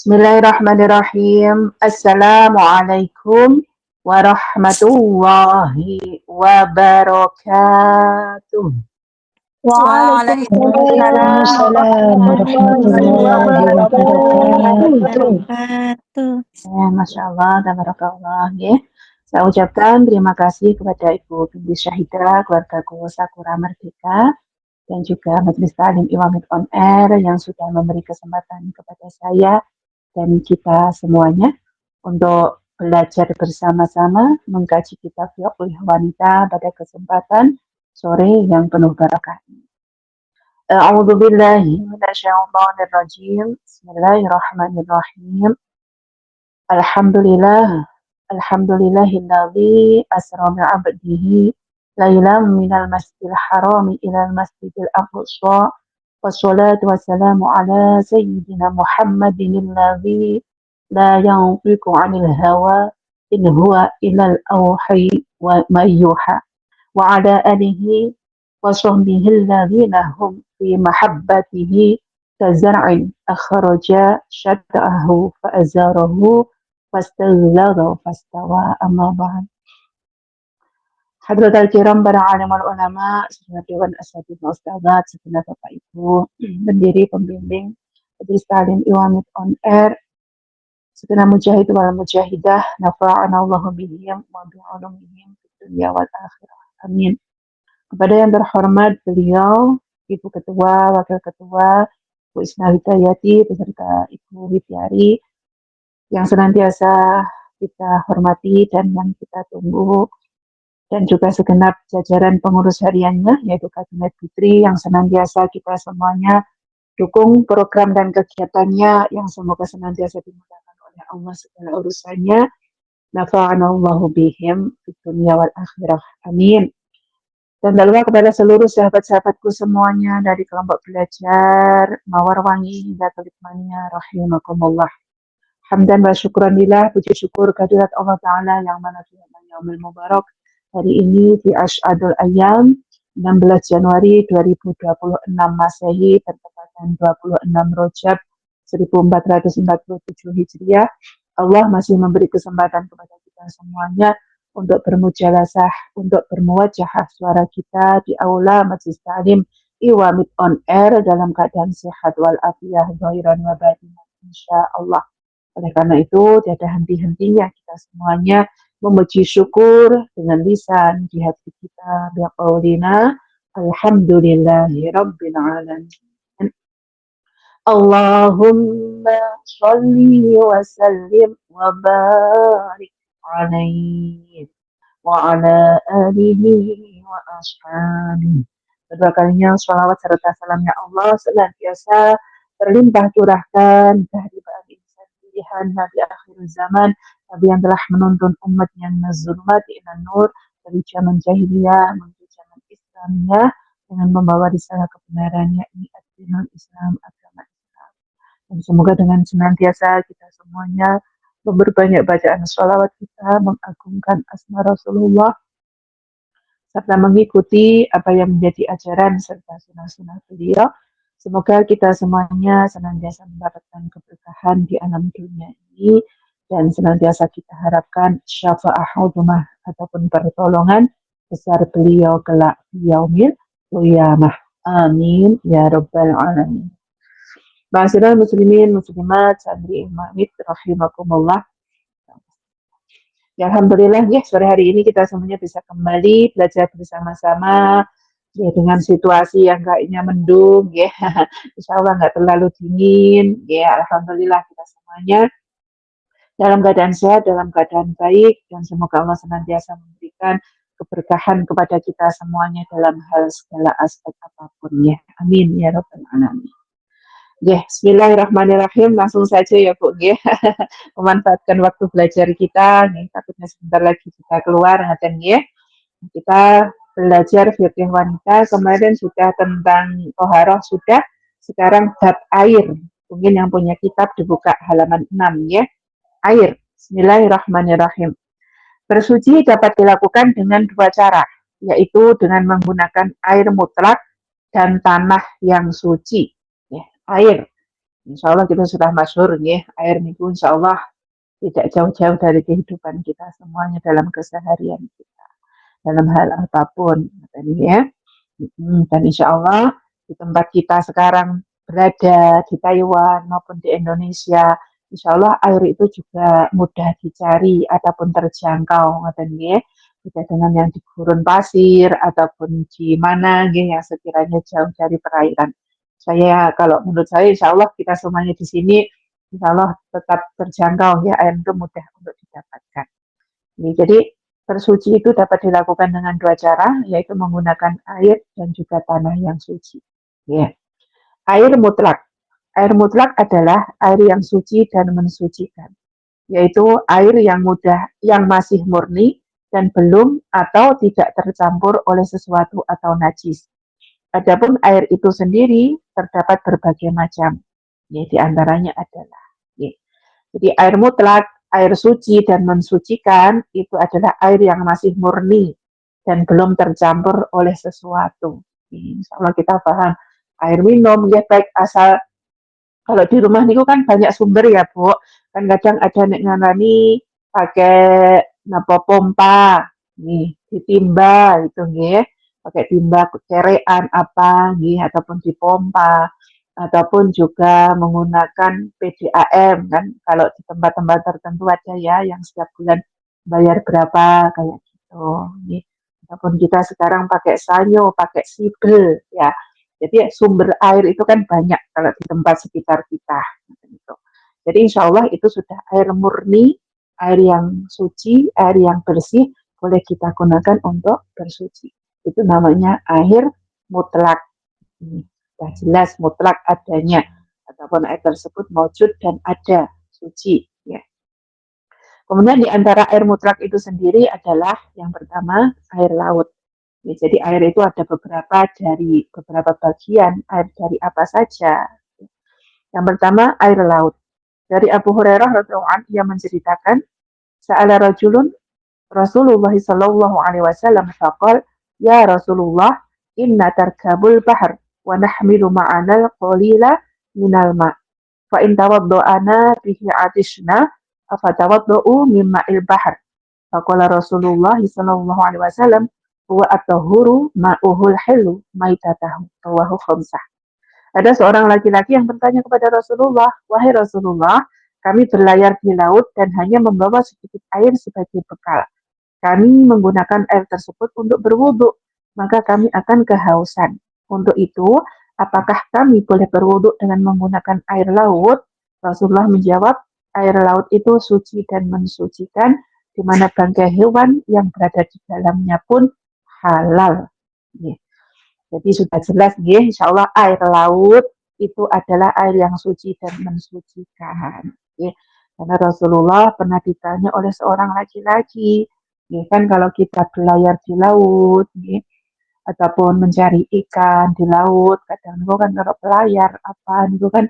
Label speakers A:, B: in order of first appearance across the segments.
A: Bismillahirrahmanirrahim. Assalamualaikum warahmatullahi wabarakatuh.
B: Waalaikumsalam
C: Waalaikumsalam
B: warahmatullahi
C: warahmatullahi wabarakatuh.
B: wabarakatuh.
A: Masya Allah, tabarakallah. Saya ucapkan terima kasih kepada Ibu Binti Syahidah, keluargaku Sakura Merdeka, dan juga Majelis Ta'lim Iwamit on Air yang sudah memberi kesempatan kepada saya dan kita semuanya untuk belajar bersama-sama mengkaji kitab Fiqh Wanita pada kesempatan sore yang penuh barakah ini. A'udzu billahi minasyaitonir rajim. Bismillahirrahmanirrahim. Alhamdulillahilladzi asra bi 'abdihi lailan minal masjidil harami ilal masjidil aqsa. Wassalatu wassalamu ala sayyidina Muhammadin alladzi la yantiqu 'anil hawa in huwa illal awhi wa ma yuha. Wa ala alihi wa sahbihi alladhina hum fi mahabbatihi kazar'in akhraja syata'ahu fa'azarahu fastaghlada fastawa amma ba'd. Hadratul kiram para alim wal ulama, segenap dewan asatidz ustadzat, segenap Bapak Ibu, pendiri pembimbing Majelis Ta'lim Iwamit on Air, segenap mujahid wal mujahidah, nafa'ana Allahu bihim wa bi'ulumihim fid dunya wal akhirah. Amin. Kepada yang terhormat beliau, Ibu Ketua, Wakil Ketua, Bu Isna Hidayati, beserta Ibu Widyari, yang senantiasa kita hormati dan yang kita tunggu, dan juga segenap jajaran pengurus hariannya, yaitu Kabinet Putri, yang senantiasa kita semuanya dukung program dan kegiatannya, yang semoga senantiasa dimudahkan oleh Allah segala urusannya. Nafa'anallahu bihim fid dunya wal akhirah. Amin. Dan doa kepada seluruh sahabat-sahabatku semuanya dari kelompok belajar Mawarwangi hingga Kelitmania rahimakumullah. Hamdan wa syukran lillah, puji syukur kehadirat Allah Ta'ala yang mana Tuhan Yaumil Mubarak. Hari ini di Asy'adul Ayyam 16 Januari 2026 Masehi bertepatan 26 Rajab 1447 Hijriah. Allah masih memberi kesempatan kepada kita semuanya untuk bermujalasah, untuk bermuwajahah suara kita di aula Majelis Ta'lim Iwamit on Air dalam keadaan sehat wal afiyah zahiran wa batinan insyaallah. Oleh karena itu, tiada henti-hentinya kita semuanya memuji syukur dengan lisan di hati kita biqaulina alhamdulillahi rabbil alamin. Allahumma sholli wa sallim wa barik alaihi wa ala alihi wa ashabihi. Kedua kalinya sholawat serta salamnya Allah senantiasa terlimpah curahkan kehadiran insan pilihan Nabi akhir zaman, Nabi yang telah menuntun umatnya nazulmati ilan nur dari zaman jahiliyah menuju zaman Islamiyah dengan membawa risalah kebenarannya ini ad-dinul Islam, agama Islam. Dan semoga dengan senantiasa kita semuanya memperbanyak bacaan sholawat kita, mengagungkan asma Rasulullah, serta mengikuti apa yang menjadi ajaran serta sunnah-sunnah beliau. Semoga kita semuanya senantiasa mendapatkan keberkahan di alam dunia ini dan senantiasa kita harapkan syafa'ah udhumah ataupun pertolongan besar beliau kelak yaumil qiyamah. Amin ya rabbal alamin. Ma'asyiral muslimin muslimat santri imamit rahimakumullah. Ya, alhamdulillah ya sore hari ini kita semuanya bisa kembali belajar bersama-sama ya dengan situasi yang kayaknya mendung ya. Insya Allah nggak terlalu dingin ya. Alhamdulillah kita semuanya dalam keadaan sehat, dalam keadaan baik, dan semoga Allah senantiasa memberikan keberkahan kepada kita semuanya dalam hal segala aspek apapun ya. Amin ya rabbal alamin. Ya, bismillahirrahmanirrahim. Langsung saja ya Bu ya. Memanfaatkan waktu belajar kita nih, takutnya sebentar lagi kita keluar ngaten ya. Kita belajar fikih wanita, kemarin sudah tentang toharoh sudah, sekarang bab air. Mungkin yang punya kitab dibuka halaman 6 ya. Air. Bismillahirrahmanirrahim. Bersuci dapat dilakukan dengan dua cara, yaitu dengan menggunakan air mutlak dan tanah yang suci. Ya, air. Insyaallah kita sudah masyhur nggih, air niku insyaallah tidak jauh-jauh dari kehidupan kita semuanya dalam keseharian kita, dalam hal apapun, ngoten ya. Dan insya Allah di tempat kita sekarang berada di Taiwan maupun di Indonesia, insya Allah air itu juga mudah dicari ataupun terjangkau, ngoten nggih. Beda dengan yang di gurun pasir ataupun di mana nggih yang sekiranya jauh dari perairan. Kalau menurut saya insya Allah kita semuanya di sini insya Allah tetap terjangkau ya, air itu mudah untuk didapatkan. Jadi bersuci itu dapat dilakukan dengan dua cara, yaitu menggunakan air dan juga tanah yang suci. Ya. Air mutlak. Air mutlak adalah air yang suci dan mensucikan, yaitu air yang yang masih murni dan belum atau tidak tercampur oleh sesuatu atau najis. Adapun air itu sendiri terdapat berbagai macam. Ya, di antaranya adalah ya. Jadi air mutlak, air suci dan mensucikan itu adalah air yang masih murni dan belum tercampur oleh sesuatu. Insya Allah kita paham. Air minum ya baik asal kalau di rumah niku kan banyak sumber ya Bu. Kan kadang ada nek nganani pakai napa pompa nih ditimba itu nggih. Pakai timba cerean apa nggih ataupun dipompa ataupun juga menggunakan PDAM kan kalau di tempat-tempat tertentu ada ya yang setiap bulan bayar berapa kayak gitu nggih. Ataupun kita sekarang pakai sanyo, pakai sibel ya. Jadi sumber air itu kan banyak kalau di tempat sekitar kita. Gitu. Jadi insya Allah itu sudah air murni, air yang suci, air yang bersih, boleh kita gunakan untuk bersuci. Itu namanya air mutlak. Sudah jelas mutlak adanya. Ataupun air tersebut mewujud dan ada, suci. Ya. Kemudian di antara air mutlak itu sendiri adalah yang pertama air laut. Ya, jadi air itu ada beberapa bagian, air dari apa saja. Yang pertama air laut. Dari Abu Hurairah radhiyallahu anhu ia menceritakan, sa'ala rajulun Rasulullah sallallahu alaihi wasallam faqal, ya Rasulullah, inna tarkabul bahr wa nahmilu ma'ana qalila minal ma. Fa in tawaddo'ana bihi atishna afatawaddo'u mimma il bahr. Faqala Rasulullah sallallahu alaihi wasallam huwa at-tahuru ma'uhul hilu maitatahu. Rawahu khamsah. Ada seorang laki-laki yang bertanya kepada Rasulullah, wahai Rasulullah, kami berlayar di laut dan hanya membawa sedikit air sebagai bekal. Kami menggunakan air tersebut untuk berwudu, maka kami akan kehausan. Untuk itu, apakah kami boleh berwudu dengan menggunakan air laut? Rasulullah menjawab, air laut itu suci dan mensucikan, di mana bangkai hewan yang berada di dalamnya pun halal. Jadi sudah jelas, insya Allah air laut itu adalah air yang suci dan mensucikan. Karena Rasulullah pernah ditanya oleh seorang laki-laki, kan kalau kita berlayar di laut, ataupun mencari ikan di laut, kadang itu kan kalau pelayar apa itu kan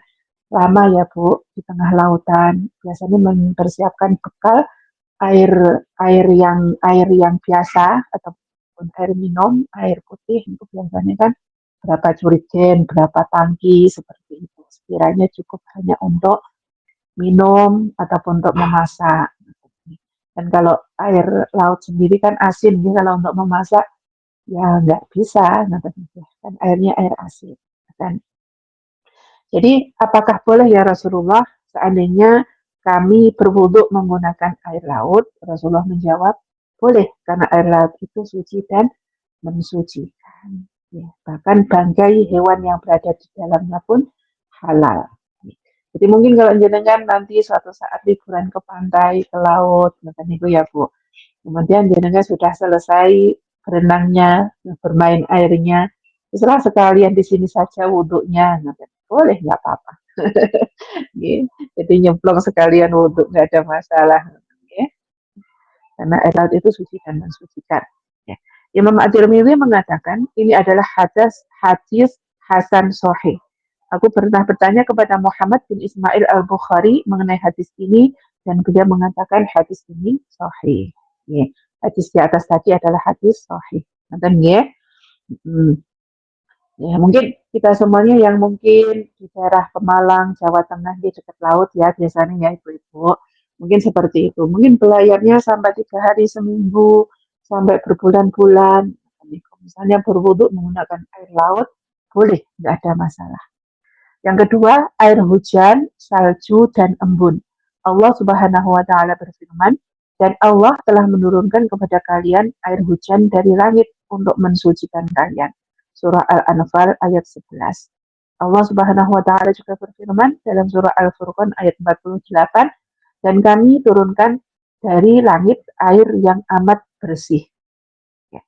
A: lama ya Bu di tengah lautan. Biasanya mempersiapkan bekal air air yang biasa ataupun air minum, air putih itu biasanya kan berapa jerigen, berapa tangki seperti itu. Sekiranya cukup hanya untuk minum ataupun untuk memasak. Dan kalau air laut sendiri kan asin, jadi kalau untuk memasak ya nggak bisa, kan airnya air asin. Kan. Jadi apakah boleh ya Rasulullah seandainya kami berwudhu menggunakan air laut? Rasulullah menjawab, boleh karena air laut itu suci dan mensucikan. Ya, bahkan bangkai hewan yang berada di dalamnya pun halal. Jadi mungkin kalau jenengan nanti suatu saat liburan ke pantai, ke laut, macam itu ya Bu. Kemudian jenengan sudah selesai berenangnya, bermain airnya, setelah sekalian di sini saja wudhunya, boleh nggak apa-apa. Jadi nyemplung sekalian wudhu nggak ada masalah. Karena air laut itu suci dan mensucikan. Imam At-Tirmidzi mengatakan ini adalah hadis Hasan Sahih. Aku pernah bertanya kepada Muhammad bin Ismail Al-Bukhari mengenai hadis ini dan beliau mengatakan hadis ini sahih. Hadis di atas tadi adalah hadis sahih. Nonton ya. Ya, mungkin kita semuanya yang mungkin di daerah Pemalang, Jawa Tengah di dekat laut ya biasanya ya ibu-ibu. Mungkin seperti itu. Mungkin belayarnya sampai 3 hari seminggu, sampai berbulan-bulan. Misalnya berwudhu menggunakan air laut, boleh, nggak ada masalah. Yang kedua, air hujan, salju, dan embun. Allah Subhanahu wa Ta'ala berfirman, dan Allah telah menurunkan kepada kalian air hujan dari langit untuk mensucikan kalian. Surah Al-Anfal ayat 11. Allah Subhanahu wa Ta'ala juga berfirman dalam surah Al-Furqan ayat 48, dan kami turunkan dari langit air yang amat bersih. Ya.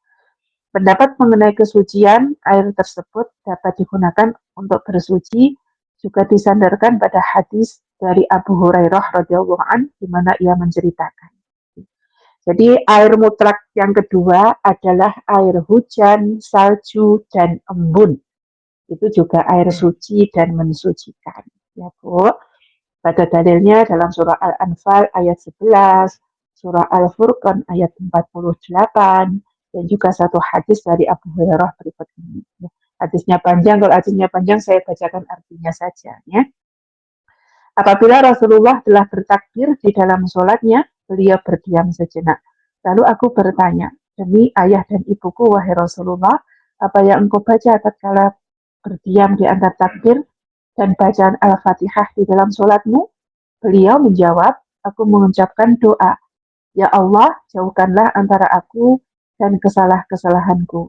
A: Pendapat mengenai kesucian air tersebut dapat digunakan untuk bersuci juga disandarkan pada hadis dari Abu Hurairah radhiyallahu an di mana ia menceritakan. Jadi air mutlak yang kedua adalah air hujan, salju, dan embun. Itu juga air suci dan mensucikan. Ya Bu. Pada dalilnya dalam surah Al-Anfal ayat 11, surah Al-Furqan ayat 48, dan juga satu hadis dari Abu Hurairah berikut ini. Hadisnya panjang, kalau hadisnya panjang saya bacakan artinya saja. Ya. Apabila Rasulullah telah bertakbir di dalam sholatnya, beliau berdiam sejenak. Lalu aku bertanya, demi ayah dan ibuku, wahai Rasulullah, apa yang engkau baca tatkala berdiam di antara takbir dan bacaan Al-Fatihah di dalam sholatmu? Beliau menjawab, aku mengucapkan doa, ya Allah, jauhkanlah antara aku dan kesalahan-kesalahanku.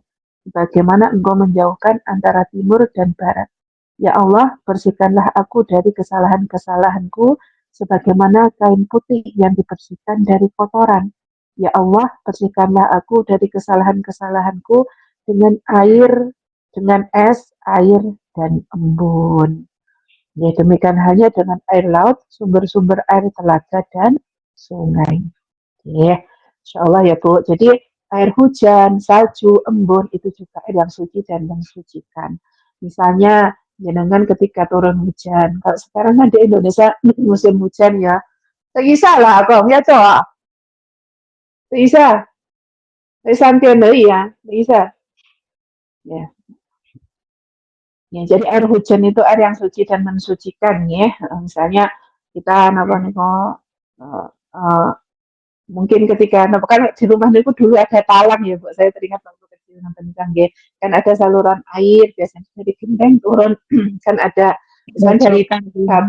A: Bagaimana engkau menjauhkan antara timur dan barat. Ya Allah, bersihkanlah aku dari kesalahan-kesalahanku, sebagaimana kain putih yang dibersihkan dari kotoran. Ya Allah, bersihkanlah aku dari kesalahan-kesalahanku dengan air, dengan es, air, dan embun. Ya, demikian halnya dengan air laut, sumber-sumber air telaga dan sungai. Ya, insya Allah ya Bu. Jadi air hujan, salju, embun itu juga air yang suci dan mensucikan. Misalnya jenengan ketika turun hujan. Kalau sekarang kan di Indonesia musim hujan ya. Bisa lah kok, ya coba. Bisa. Sampai ya, bisa. Ya. Ya, jadi air hujan itu air yang suci dan mensucikan ya. Misalnya kita apa nih kok mungkin ketika kan di rumah itu dulu ada talang ya Bu. Saya teringat waktu kecil nonton Kangge. Kan ada saluran air biasanya dari genteng turun kan ada misalnya dari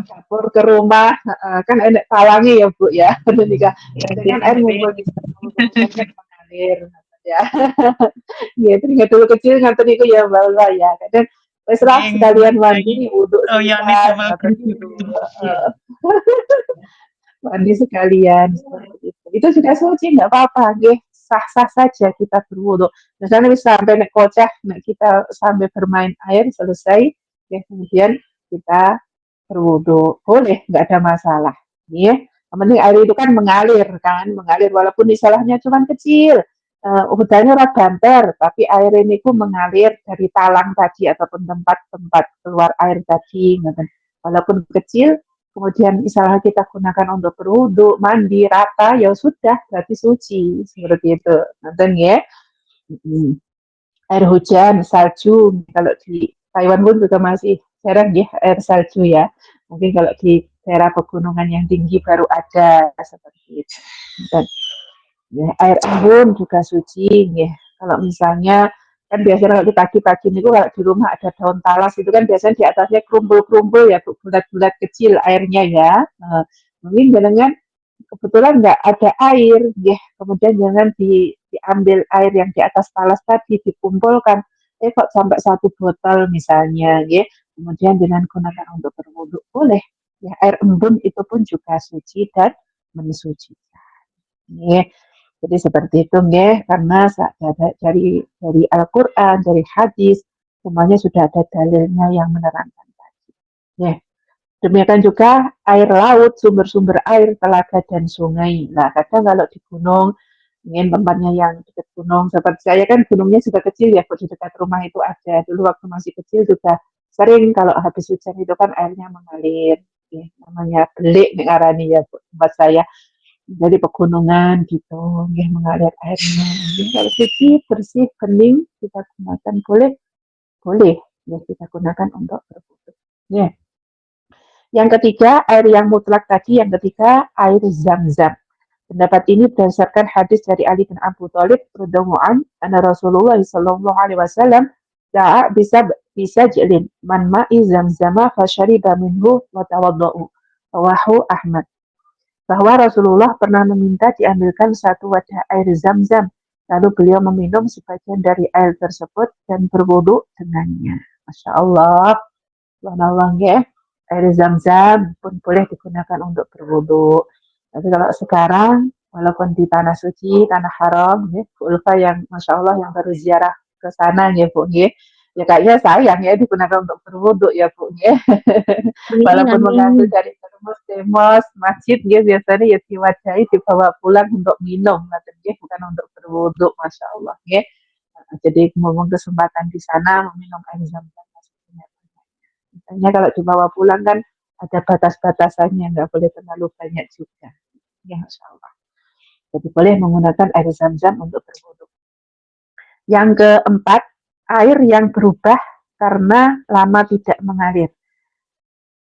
A: dapur ke rumah kan ada talangnya ya Bu ya. Ketika dengan air ngumpul di sana kemudian mengalir ya. Ya teringat dulu kecil nganten itu ya Mbak ya. Kadang wis lah sekalian mandi wudhu sebentar gitu. Mandi sekalian seperti itu. Itu sudah suci nggak apa-apa, nggih. Sah-sah saja kita berwudu. Misalnya bisa sampai nek kocah, nek kita sampai bermain air selesai, ya kemudian kita berwudu. Boleh, nggak ada masalah. Ya. Yang penting air itu kan mengalir walaupun salahnya cuma kecil. Hutannya ora banter, tapi air ini pun mengalir dari talang tadi ataupun tempat-tempat keluar air tadi, walaupun kecil, kemudian misalnya kita gunakan untuk berwudu, mandi, rata, ya sudah, berarti suci. Seperti itu. Nonton ya. Air hujan, salju, kalau di Taiwan pun juga masih jarang ya air salju ya. Mungkin kalau di daerah pegunungan yang tinggi baru ada seperti itu. Dan ya, air embun juga suci ya. Kalau misalnya kan biasanya kalau di pagi-pagi itu kalau di rumah ada daun talas itu kan biasanya di atasnya kerumpul-kerumpul ya bulat-bulat kecil airnya ya. Mungkin jangan kebetulan nggak ada air ya kemudian jangan diambil air yang di atas talas tadi dikumpulkan kok sampai 1 botol misalnya ya kemudian dengan gunakan untuk berwudu boleh ya air embun itu pun juga suci dan mensucikan ya. Jadi seperti itu nggih, karena dari Al-Qur'an, dari hadis, semuanya sudah ada dalilnya yang menerangkan tadi. Ya. Demikian juga air laut, sumber-sumber air, telaga dan sungai. Nah, kadang kalau di gunung, ingin tempatnya yang dekat gunung, seperti saya kan gunungnya juga kecil ya, di dekat rumah itu ada. Dulu waktu masih kecil juga sering kalau habis hujan itu kan airnya mengalir. Ya, namanya belik nih arani ya tempat saya dari pegunungan gitu, nggih mengalir airnya. Nggih, kalau suci, bersih, bening kita gunakan boleh, boleh Ya, kita gunakan untuk berwudu. Ya. Yang ketiga, air yang mutlak tadi. Yang ketiga, air zam-zam. Pendapat ini berdasarkan hadis dari Ali bin Abu Thalib radhiyallahu anhu, anna Rasulullah sallallahu alaihi wasallam da'a bisa jelin man ma'i zamzama fasyariba minhu wa tawadda'u. Rawahu Ahmad. Bahwa Rasulullah pernah meminta diambilkan satu wadah air zam-zam, lalu beliau meminum sebagian dari air tersebut dan berwudu dengannya. Masya Allah, subhanallah ya. Air zam-zam pun boleh digunakan untuk berwudu. Tapi kalau sekarang, walaupun di tanah suci, tanah haram, ya, Bu Ulfa yang Masya Allah yang baru ziarah ke sana ya Bu, ya, ya kayaknya sayang ya digunakan untuk berwudu ya Bu, ya.
B: Amin,
A: Walaupun mengambil
B: amin.
A: dari termos masjid, ya biasanya ya diwadahi dibawa pulang untuk minum, ya, bukan untuk berwudu, Masya Allah, ya. Jadi ngomong kesempatan di sana meminum air zam-zam. Misalnya kalau dibawa pulang kan ada batas-batasannya, nggak boleh terlalu banyak juga. Ya, Masya Allah. Jadi boleh menggunakan air zam-zam untuk berwudu. Yang keempat, air yang berubah karena lama tidak mengalir.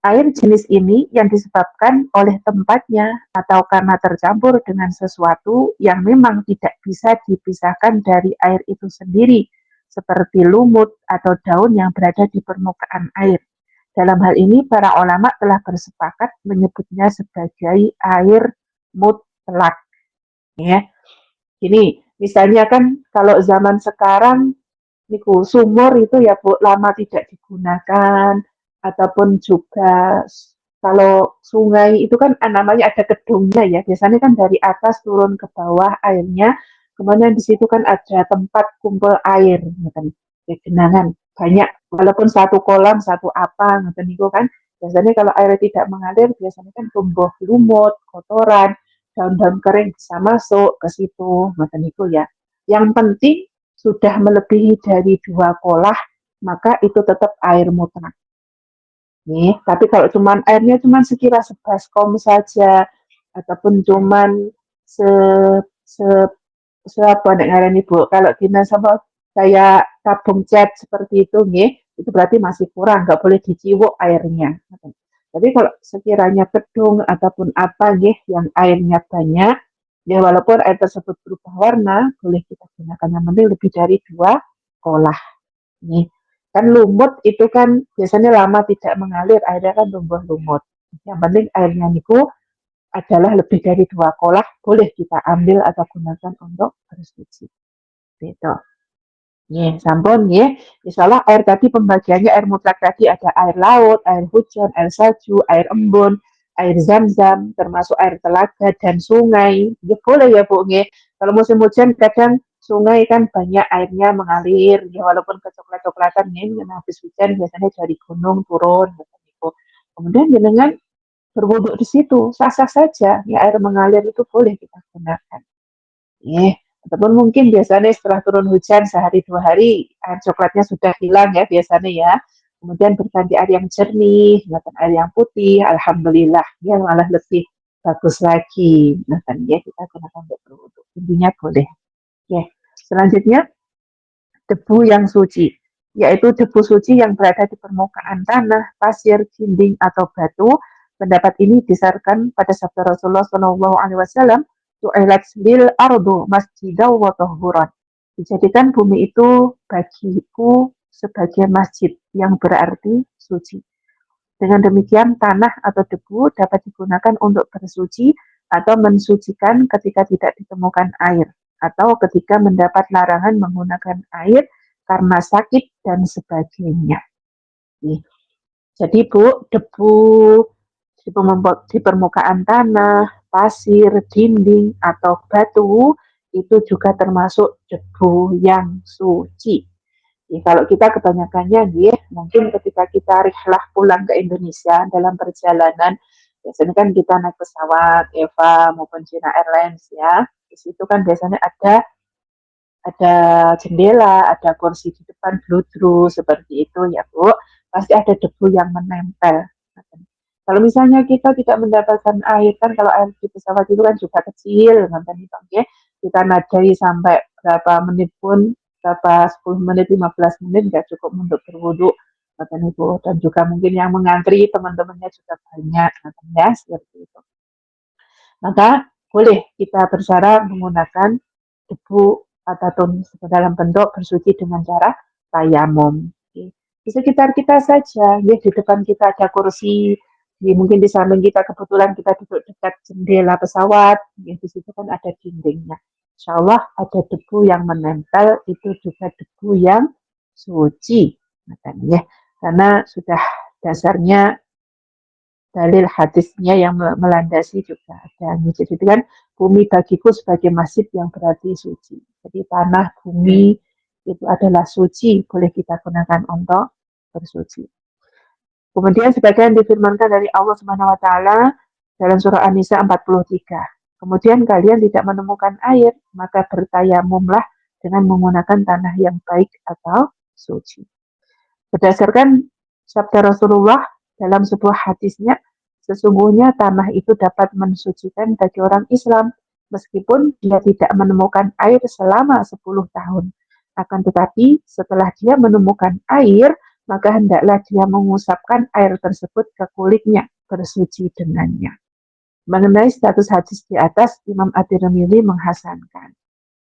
A: Air jenis ini yang disebabkan oleh tempatnya atau karena tercampur dengan sesuatu yang memang tidak bisa dipisahkan dari air itu sendiri, seperti lumut atau daun yang berada di permukaan air. Dalam hal ini, para ulama telah bersepakat menyebutnya sebagai air mutlak. Ya, ini misalnya kan kalau zaman sekarang niku sumur itu ya Bu lama tidak digunakan ataupun juga kalau sungai itu kan namanya ada kedungnya ya. Biasanya kan dari atas turun ke bawah airnya. Kemudian di situ kan ada tempat kumpul air, gitu. Genangan banyak walaupun satu kolam satu apa gitu niku kan. Biasanya kalau air tidak mengalir biasanya kan tumbuh lumut, kotoran, daun-daun kering bisa masuk ke situ, gitu niku ya. Yang penting sudah melebihi dari 2 kolah, maka itu tetap air mutlak. Nih, tapi kalau cuman airnya cuman sekira sebaskom saja, ataupun cuman se, se, apa nek ngaran ibu, kalau dina sama kayak tabung cat seperti itu nih, itu berarti masih kurang, nggak boleh diciwuk airnya. Tapi kalau sekiranya kedung ataupun apa nih yang airnya banyak, ya walaupun air tersebut berubah warna, boleh kita gunakan yang penting lebih dari 2 kolah. Nih, kan lumut itu kan biasanya lama tidak mengalir, airnya kan tumbuh lumut. Yang penting airnya niku adalah lebih dari 2 kolah, boleh kita ambil atau gunakan untuk bersuci. Gitu. Nih, sampun ya. Misalnya air tadi pembagiannya air mutlak tadi ada air laut, air hujan, air salju, air embun, air zam-zam, termasuk air telaga dan sungai. Ya boleh ya Bu. Ya. Kalau musim hujan kadang sungai kan banyak airnya mengalir, ya walaupun kecoklat-coklatan ya, karena habis hujan biasanya dari gunung turun. Gitu. Kemudian dengan berwuduk di situ, sah-sah saja, ya air mengalir itu boleh kita gunakan. Ataupun mungkin biasanya setelah turun hujan sehari 2 hari air coklatnya sudah hilang ya biasanya ya. Kemudian berganti air yang jernih, air yang putih, alhamdulillah ya malah lebih bagus lagi. Nah, ya kita gunakan untuk berwudu. Intinya boleh. Ya. Selanjutnya debu yang suci, yaitu debu suci yang berada di permukaan tanah, pasir, dinding atau batu. Pendapat ini disasarkan pada sabda Rasulullah SAW, "Ju'ilat lil ardu masjidaw wa tahuran." Dijadikan bumi itu bagiku sebagai masjid yang berarti suci. Dengan demikian tanah atau debu dapat digunakan untuk bersuci atau mensucikan ketika tidak ditemukan air atau ketika mendapat larangan menggunakan air karena sakit dan sebagainya. Nih, jadi Bu, debu di permukaan tanah, pasir, dinding, atau batu itu juga termasuk debu yang suci. Ya, kalau kita kebanyakannya ya, mungkin ketika kita rihlah pulang ke Indonesia dalam perjalanan, biasanya kan kita naik pesawat EVA maupun China Airlines ya. Di situ kan biasanya ada jendela, ada kursi di depan bludru seperti itu ya Bu. Pasti ada debu yang menempel. Kalau misalnya kita tidak mendapatkan air kan kalau air di pesawat itu kan juga kecil, nanti ya kita nadai sampai berapa menit pun berapa 10 menit 15 menit nggak cukup untuk berwudu kata Ibu, dan juga mungkin yang mengantri teman-temannya juga banyak ya seperti itu. Maka boleh kita bercara menggunakan debu ataupun dalam bentuk bersuci dengan cara tayamum. Di sekitar kita saja, ya, di depan kita ada kursi, mungkin di samping kita kebetulan kita duduk dekat jendela pesawat, ya, di situ kan ada dindingnya. Insya Allah ada debu yang menempel, itu juga debu yang suci. Makanya, karena sudah dasarnya dalil hadisnya yang melandasi juga ada. Jadi kan bumi bagiku sebagai masjid yang berarti suci. Jadi tanah, bumi itu adalah suci, boleh kita gunakan untuk bersuci. Kemudian sebagian difirmankan dari Allah Subhanahu wa taala dalam surah An-Nisa 43. Kemudian kalian tidak menemukan air, maka bertayamumlah dengan menggunakan tanah yang baik atau suci. Berdasarkan sabda Rasulullah dalam sebuah hadisnya, sesungguhnya tanah itu dapat mensucikan bagi orang Islam meskipun dia tidak menemukan air selama 10 tahun. Akan tetapi setelah dia menemukan air, maka hendaklah dia mengusapkan air tersebut ke kulitnya, bersuci dengannya. Mengenai status hadis di atas, Imam At-Tirmidzi menghasankan.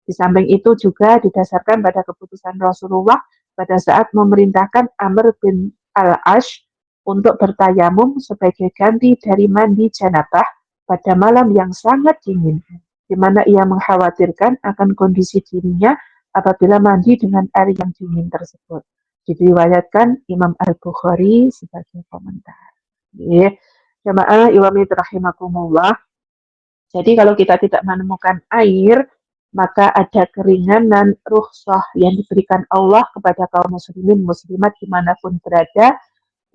A: Di samping itu juga didasarkan pada keputusan Rasulullah pada saat memerintahkan Amr bin Al-Ash untuk bertayamum sebagai ganti dari mandi janabah pada malam yang sangat dingin, di mana ia mengkhawatirkan akan kondisi dirinya apabila mandi dengan air yang dingin tersebut. Diriwayatkan Imam Al-Bukhari sebagai komentar. Jamaah Iwami rahimakumullah. Jadi kalau kita tidak menemukan air, maka ada keringanan rukhsah yang diberikan Allah kepada kaum muslimin muslimat dimanapun berada,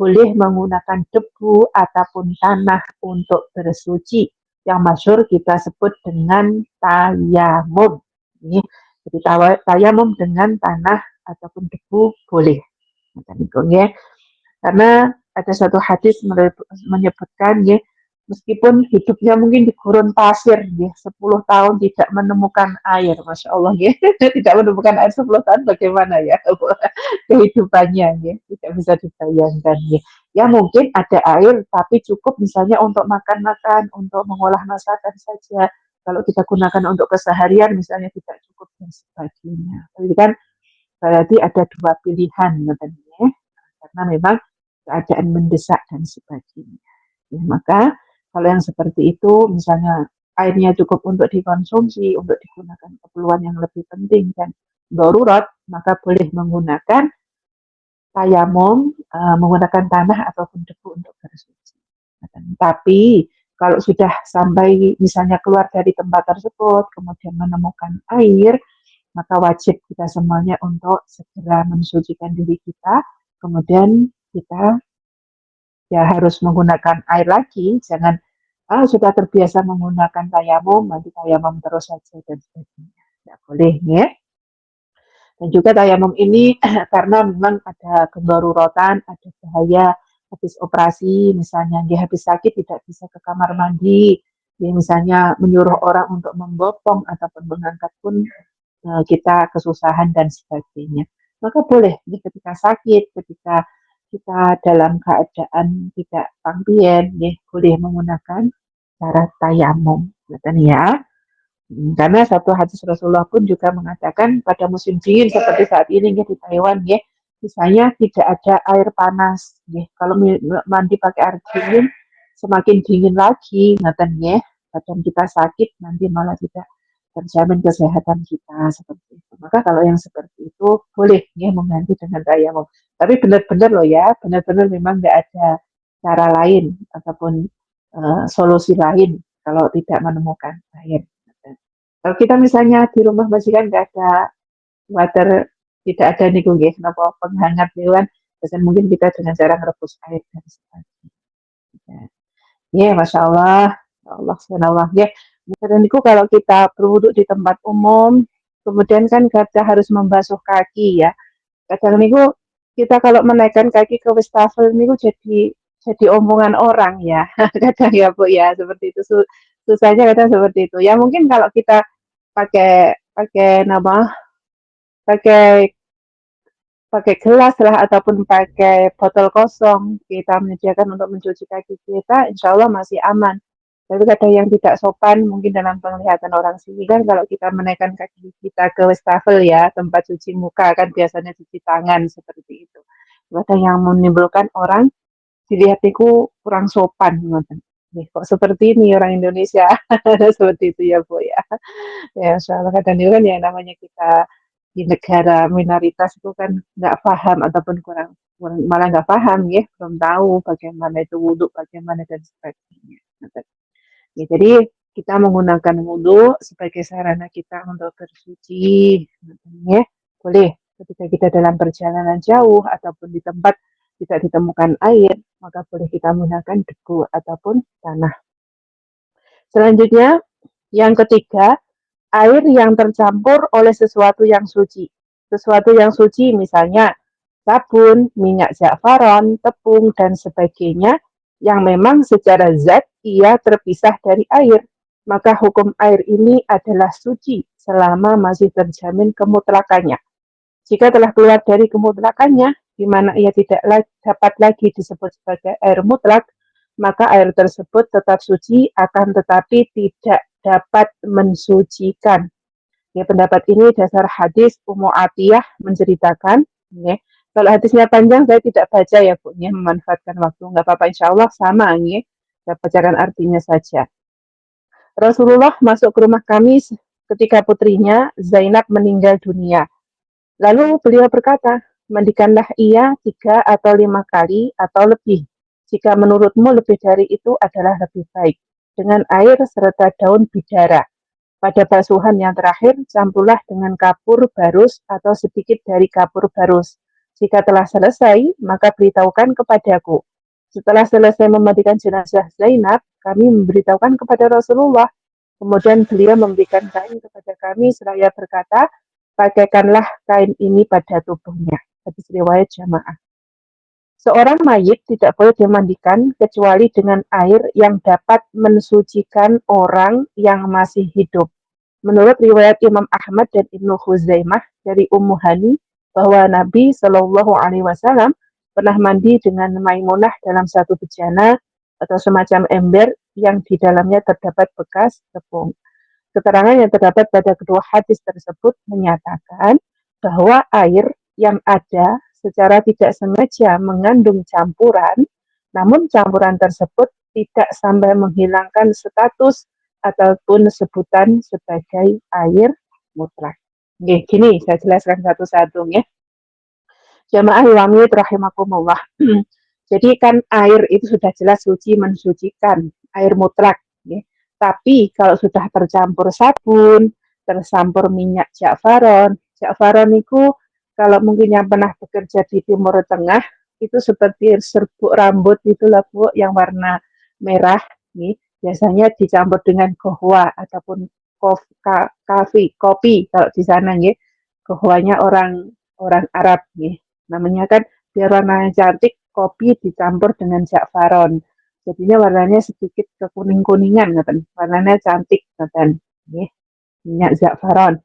A: boleh menggunakan debu ataupun tanah untuk bersuci, yang masyhur kita sebut dengan tayamum. Ini jadi tayamum dengan tanah ataupun debu boleh. Ya. Karena ada satu hadis menyebutkan ya, meskipun hidupnya mungkin di gurun pasir ya, 10 tahun tidak menemukan air, Masya Allah ya, tidak menemukan air 10 tahun bagaimana ya kehidupannya ya, tidak bisa dibayangkan ya. Ya mungkin ada air tapi cukup misalnya untuk makan-makan, untuk mengolah masakan saja. Kalau kita gunakan untuk keseharian misalnya tidak cukup dan sebagainya. Jadi kan berarti ada dua pilihan katanya, karena memang keadaan mendesak dan sebagainya. Ya, maka kalau yang seperti itu, misalnya airnya cukup untuk dikonsumsi, untuk digunakan keperluan yang lebih penting dan darurat, maka boleh menggunakan tayamum, menggunakan tanah ataupun debu untuk bersuci. Tapi kalau sudah sampai misalnya keluar dari tempat tersebut, kemudian menemukan air, maka wajib kita semuanya untuk segera mensucikan diri kita, kemudian kita ya harus menggunakan air lagi, jangan sudah terbiasa menggunakan tayamum, nanti tayamum terus saja dan sebagainya. Tidak boleh ya. Dan juga tayamum ini karena memang ada kedaruratan, ada bahaya habis operasi, misalnya dia habis sakit tidak bisa ke kamar mandi, dia misalnya menyuruh orang untuk membopong ataupun mengangkat pun kita kesusahan dan sebagainya. Maka boleh ini ketika sakit, ketika kita dalam keadaan tidak pangpien, ya, boleh menggunakan cara tayamum, ya. Karena satu hadis Rasulullah pun juga mengatakan pada musim dingin seperti saat ini ya, di Taiwan ya, misalnya tidak ada air panas, ya. Kalau mandi pakai air dingin, semakin dingin lagi, ya, badan kita sakit nanti malah tidak terjamin kesehatan kita seperti itu. Maka kalau yang seperti itu boleh ya mengganti dengan tayamum. Tapi benar-benar loh ya, benar-benar memang nggak ada cara lain ataupun solusi lain kalau tidak menemukan air. Kalau kita misalnya di rumah majikan nggak ada water, tidak ada nih gue, kenapa penghangat hewan, biasanya mungkin kita dengan cara merebus air dan sebagainya. Ya, Masya Allah, Allah subhanallah ya. Dan itu kalau kita berwudhu di tempat umum, kemudian kan kita harus membasuh kaki ya. Kadang niku kita kalau menaikkan kaki ke wastafel niku jadi omongan orang ya. Kadang ya Bu ya, seperti itu. Susahnya kadang seperti itu. Ya mungkin kalau kita pakai pakai nama pakai pakai gelas lah ataupun pakai botol kosong kita menyediakan untuk mencuci kaki kita, insya Allah masih aman. Tapi kadang yang tidak sopan mungkin dalam penglihatan orang sini kan kalau kita menaikkan kaki kita ke wastafel ya, tempat cuci muka kan biasanya cuci tangan seperti itu. Kadang yang menimbulkan orang dilihat kurang sopan ngoten. Kok seperti ini orang Indonesia seperti itu ya Bu ya. Ya soalnya kadang itu kan yang namanya kita di negara minoritas itu kan nggak paham ataupun malah nggak paham ya, belum tahu bagaimana itu wudhu, bagaimana dan sebagainya. Ya, jadi kita menggunakan wudhu sebagai sarana kita untuk bersuci, ya boleh ketika kita dalam perjalanan jauh ataupun di tempat tidak ditemukan air, maka boleh kita menggunakan debu ataupun tanah. Selanjutnya, yang ketiga, air yang tercampur oleh sesuatu yang suci. Sesuatu yang suci misalnya sabun, minyak za'faron, tepung, dan sebagainya yang memang secara zat ia terpisah dari air. Maka hukum air ini adalah suci selama masih terjamin kemutlakannya. Jika telah keluar dari kemutlakannya, di mana ia tidak dapat lagi disebut sebagai air mutlak, maka air tersebut tetap suci akan tetapi tidak dapat mensucikan. Ya, pendapat ini dasar hadis Ummu Atiyah menceritakan. Ya. Kalau hadisnya panjang saya tidak baca ya Bu, ya, memanfaatkan waktu. Nggak apa-apa, insya Allah sama. Ya. Saya bacakan artinya saja. Rasulullah masuk ke rumah kami ketika putrinya Zainab meninggal dunia. Lalu beliau berkata, mandikanlah ia 3 atau 5 kali atau lebih. Jika menurutmu lebih dari itu adalah lebih baik. Dengan air serta daun bidara. Pada basuhan yang terakhir, campurlah dengan kapur barus atau sedikit dari kapur barus. Jika telah selesai, maka beritahukan kepadaku. Setelah selesai memandikan jenazah Zainab, kami memberitahukan kepada Rasulullah. Kemudian beliau memberikan kain kepada kami seraya berkata, pakaikanlah kain ini pada tubuhnya. Hadis riwayat jamaah. Seorang mayit tidak boleh dimandikan kecuali dengan air yang dapat mensucikan orang yang masih hidup. Menurut riwayat Imam Ahmad dan Ibnu Khuzaimah dari Ummu Hani bahwa Nabi Shallallahu Alaihi Wasallam pernah mandi dengan Maimunah dalam satu bejana atau semacam ember yang di dalamnya terdapat bekas tepung. Keterangan yang terdapat pada kedua hadis tersebut menyatakan bahwa air yang ada secara tidak sengaja mengandung campuran, namun campuran tersebut tidak sampai menghilangkan status ataupun sebutan sebagai air mutlak. Oke, gini saya jelaskan satu-satu ya. Jamaah iwami rahimakumullah. Jadi kan air itu sudah jelas suci mensucikan, air mutlak. Ya. Tapi kalau sudah tercampur sabun, tercampur minyak za'faron, za'faron itu kalau mungkin yang pernah bekerja di Timur Tengah, itu seperti serbuk rambut itulah Bu, yang warna merah. Nih, biasanya dicampur dengan kohwa ataupun kopi kalau di sana nih. Kohwanya orang orang Arab nih. Namanya kan biar warnanya cantik, kopi dicampur dengan za'faron. Jadinya warnanya sedikit kekuning-kuningan, warnanya cantik, minyak za'faron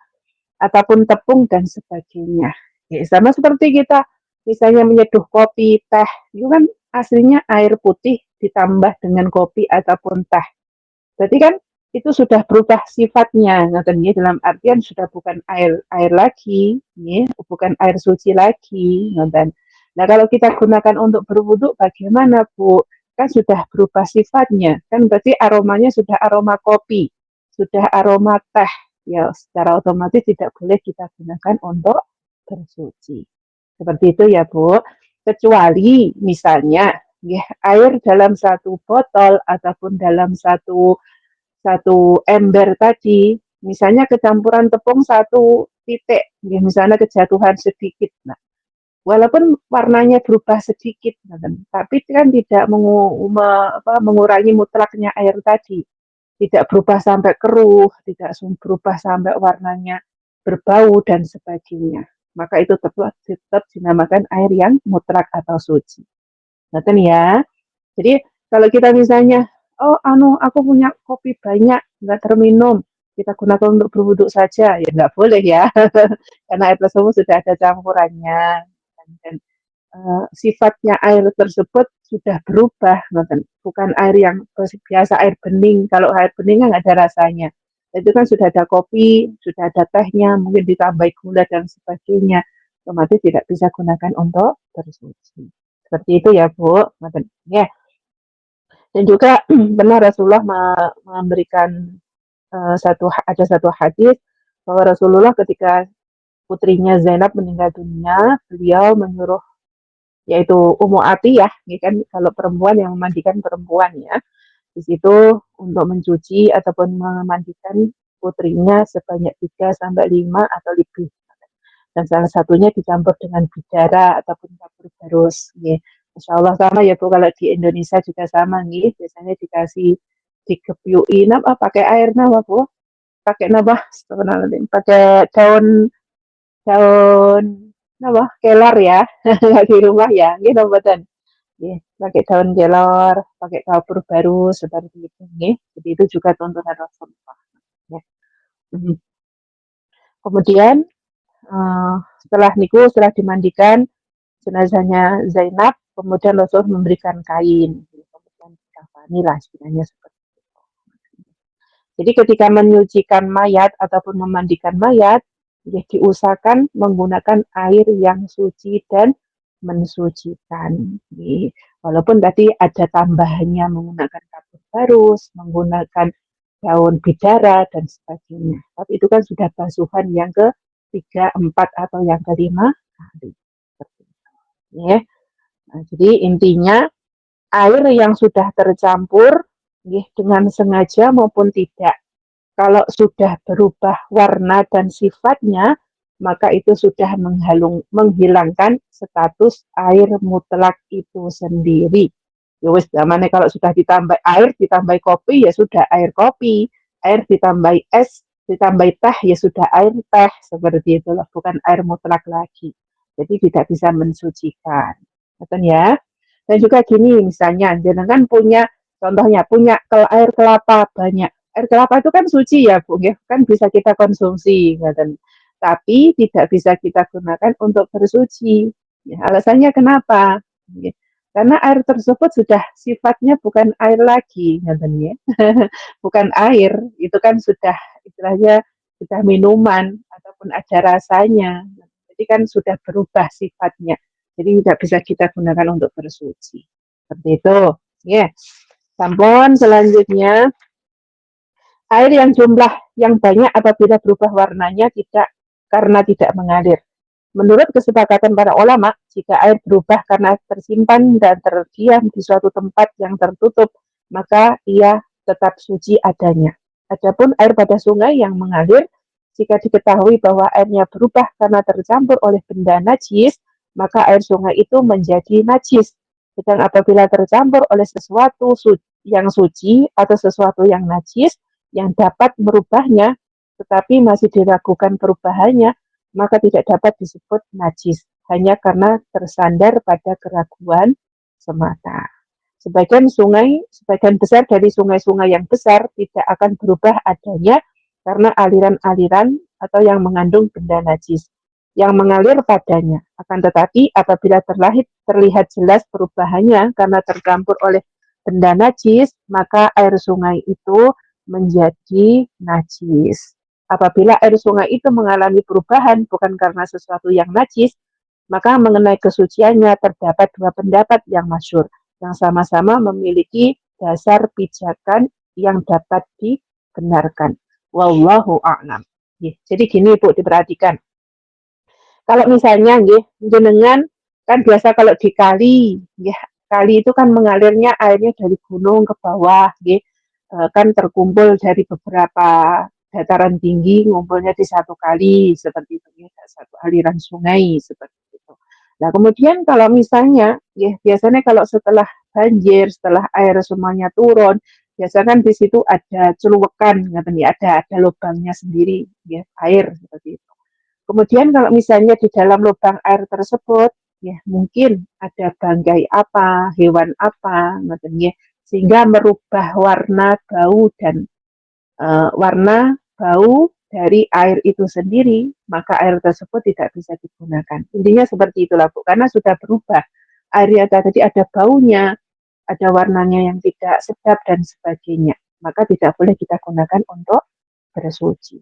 A: ataupun tepung dan sebagainya. Ya, sama seperti kita misalnya menyeduh kopi, teh, itu kan aslinya air putih ditambah dengan kopi ataupun teh. Berarti kan itu sudah berubah sifatnya, ya, dalam artian sudah bukan air lagi, ya, bukan air suci lagi, Nah kalau kita gunakan untuk berwudhu bagaimana Bu? Kan sudah berubah sifatnya, kan berarti aromanya sudah aroma kopi, sudah aroma teh, ya secara otomatis tidak boleh kita gunakan untuk bersuci. Seperti itu ya Bu. Kecuali misalnya ya, air dalam satu botol ataupun dalam satu satu ember tadi, misalnya kecampuran tepung satu titik, ya, misalnya kejatuhan sedikit. Nah, walaupun warnanya berubah sedikit, tapi kan tidak mengurangi mutlaknya air tadi. Tidak berubah sampai keruh, tidak berubah sampai warnanya berbau dan sebagainya. Maka itu tetap dinamakan air yang mutlak atau suci. Nah, ya. Jadi kalau kita misalnya, oh aku punya kopi banyak, nggak terminum. kita gunakan untuk berwudu saja, ya nggak boleh ya, karena air tersebut sudah ada campurannya, dan sifatnya air tersebut sudah berubah, bukan air yang biasa air bening. Kalau air bening kan nggak ada rasanya. Itu kan sudah ada kopi, sudah ada tehnya, mungkin ditambah gula dan sebagainya. Otomatis tidak bisa gunakan untuk bersuci. Seperti itu ya Bu. Ya. Dan juga benar Rasulullah memberikan ada satu hadis bahwa Rasulullah ketika putrinya Zainab meninggal dunia, beliau menyuruh yaitu Ummu Atiyah, ya kan kalau perempuan yang memandikan perempuan ya. Di situ untuk mencuci ataupun memandikan putrinya sebanyak 3 sampai 5 atau lebih. Dan salah satunya dicampur dengan bidara ataupun kapur barus. Ya. Masya Allah sama ya Bu, kalau di Indonesia juga sama nih. Biasanya dikasih dikepiuin apa pakai air apa Bu? Pakai apa? Pakai daun daun apa? Kelor ya. Di rumah ya. Gitu betul. Nggih, pakai daun kelor, pakai kapur baru seperti itu nggih. Jadi itu juga tuntunan Rasulullah, ya. Mhm. Kemudian, setelah dimandikan jenazahnya Zainab, kemudian Rasul memberikan kain, kemudian dikafanilah istilahnya seperti itu. Jadi ketika menyucikan mayat ataupun memandikan mayat, ya diusahakan menggunakan air yang suci dan mensucikan. Walaupun tadi ada tambahannya menggunakan kapur barus, menggunakan daun bidara dan sebagainya. Tapi itu kan sudah basuhan yang ketiga, empat atau yang kelima kali. Ya. Nah, jadi intinya air yang sudah tercampur dengan sengaja maupun tidak, kalau sudah berubah warna dan sifatnya, maka itu sudah menghilangkan status air mutlak itu sendiri. Ya wis, namanya kalau sudah ditambah air, ditambah kopi, ya sudah air kopi. Air ditambah es, ditambah teh, ya sudah air teh. Seperti itulah, bukan air mutlak lagi. Jadi tidak bisa mensucikan. Betul ya? Dan juga gini, misalnya, jangan punya, contohnya, punya air kelapa banyak. Air kelapa itu kan suci ya, Bu, ya. Kan bisa kita konsumsi, tapi tidak bisa kita gunakan untuk bersuci. Ya, alasannya kenapa? Ya, karena air tersebut sudah sifatnya bukan air lagi, ya. Bukan air, itu kan sudah istilahnya sudah minuman ataupun ada rasanya. Jadi kan sudah berubah sifatnya. Jadi tidak bisa kita gunakan untuk bersuci. Seperti itu. Ya. Sampun selanjutnya, air yang jumlah yang banyak apabila berubah warnanya karena tidak mengalir. Menurut kesepakatan para ulama, jika air berubah karena tersimpan dan terdiam di suatu tempat yang tertutup, maka ia tetap suci adanya. Adapun air pada sungai yang mengalir, jika diketahui bahwa airnya berubah karena tercampur oleh benda najis, maka air sungai itu menjadi najis. Sedang apabila tercampur oleh sesuatu yang suci atau sesuatu yang najis, yang dapat merubahnya, tetapi masih diragukan perubahannya, maka tidak dapat disebut najis, hanya karena tersandar pada keraguan semata. Sebagian besar dari sungai-sungai yang besar tidak akan berubah adanya karena aliran-aliran atau yang mengandung benda najis yang mengalir padanya. Akan tetapi apabila terlihat jelas perubahannya karena tercampur oleh benda najis, maka air sungai itu menjadi najis. Apabila air sungai itu mengalami perubahan bukan karena sesuatu yang najis, maka mengenai kesuciannya terdapat dua pendapat yang masyhur, yang sama-sama memiliki dasar pijakan yang dapat dibenarkan. Wallahu a'lam. Jadi gini Bu, diperhatikan. Kalau misalnya jenengan kan biasa kalau di kali, kali itu kan mengalirnya airnya dari gunung ke bawah, kan terkumpul dari beberapa dataran tinggi, ngumpulnya di satu kali seperti itu, satu aliran sungai seperti itu. Nah kemudian kalau misalnya, biasanya kalau setelah banjir, setelah air semuanya turun, biasanya kan di situ ada celuwekan, ada lubangnya sendiri, air seperti itu. Kemudian kalau misalnya di dalam lubang air tersebut, mungkin ada bangkai apa, hewan apa, sehingga merubah warna, bau dan warna bau dari air itu sendiri, maka air tersebut tidak bisa digunakan. Intinya seperti itulah Bu, karena sudah berubah. Airnya tadi ada baunya, ada warnanya yang tidak sedap dan sebagainya. Maka tidak boleh kita gunakan untuk bersuci.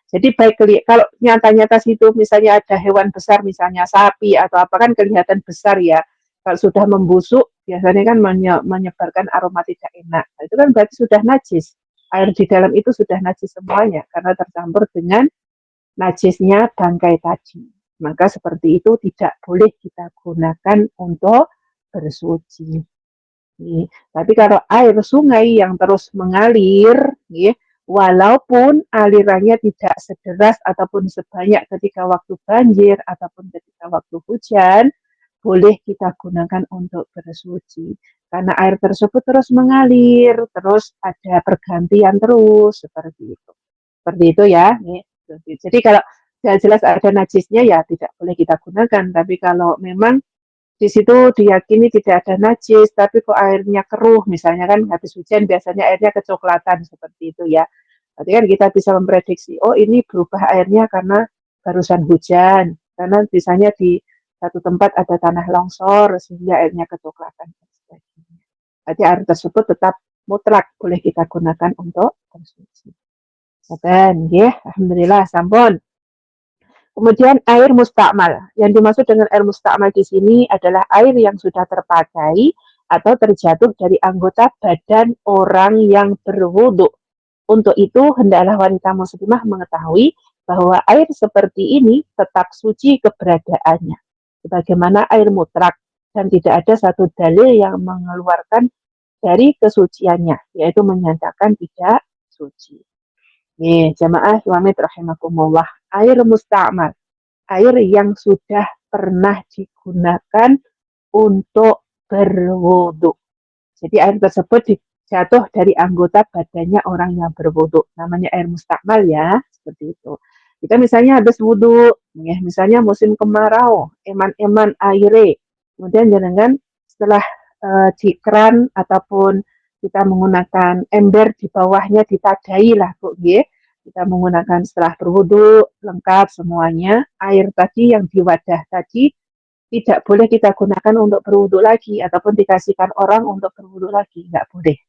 A: Jadi baik kalau nyata-nyata situ misalnya ada hewan besar misalnya sapi atau apa kan kelihatan besar ya. Kalau sudah membusuk biasanya kan menyebarkan aroma tidak enak. Nah, itu kan berarti sudah najis. Air di dalam itu sudah najis semuanya karena tercampur dengan najisnya bangkai tadi. Maka seperti itu tidak boleh kita gunakan untuk bersuci. Tapi kalau air sungai yang terus mengalir, walaupun alirannya tidak sederas ataupun sebanyak ketika waktu banjir ataupun ketika waktu hujan, boleh kita gunakan untuk bersuci. Karena air tersebut terus mengalir, terus ada pergantian terus, seperti itu. Seperti itu ya. Jadi kalau jelas ada najisnya ya tidak boleh kita gunakan. Tapi kalau memang di situ diyakini tidak ada najis, tapi kok airnya keruh, misalnya kan habis hujan biasanya airnya kecoklatan seperti itu ya. Berarti kan kita bisa memprediksi, oh ini berubah airnya karena barusan hujan, karena misalnya di satu tempat ada tanah longsor sehingga airnya kecoklatan dan sebagainya. Berarti air tersebut tetap mutlak boleh kita gunakan untuk konsumsi. Dan ya, alhamdulillah sampun. Kemudian air mustakmal. Yang dimaksud dengan air mustakmal di sini adalah air yang sudah terpakai atau terjatuh dari anggota badan orang yang berwudu. Untuk itu, hendaklah wanita muslimah mengetahui bahwa air seperti ini tetap suci keberadaannya. Sebagaimana air mutlak dan tidak ada satu dalil yang mengeluarkan dari kesuciannya, yaitu menyatakan tidak suci. Nih, jamaah suami rahimakumullah, air mustakmal, air yang sudah pernah digunakan untuk berwudu. Jadi air tersebut jatuh dari anggota badannya orang yang berwudu. Namanya air mustakmal ya, seperti itu. Kita misalnya habis wudu, ya, misalnya musim kemarau, eman-eman aire. Kemudian jangan setelah di keran ataupun kita menggunakan ember di bawahnya ditadai lah Bu, ya. Kita menggunakan setelah berwudu lengkap semuanya, air tadi yang di wadah tadi tidak boleh kita gunakan untuk berwudu lagi ataupun dikasihkan orang untuk berwudu lagi, nggak boleh.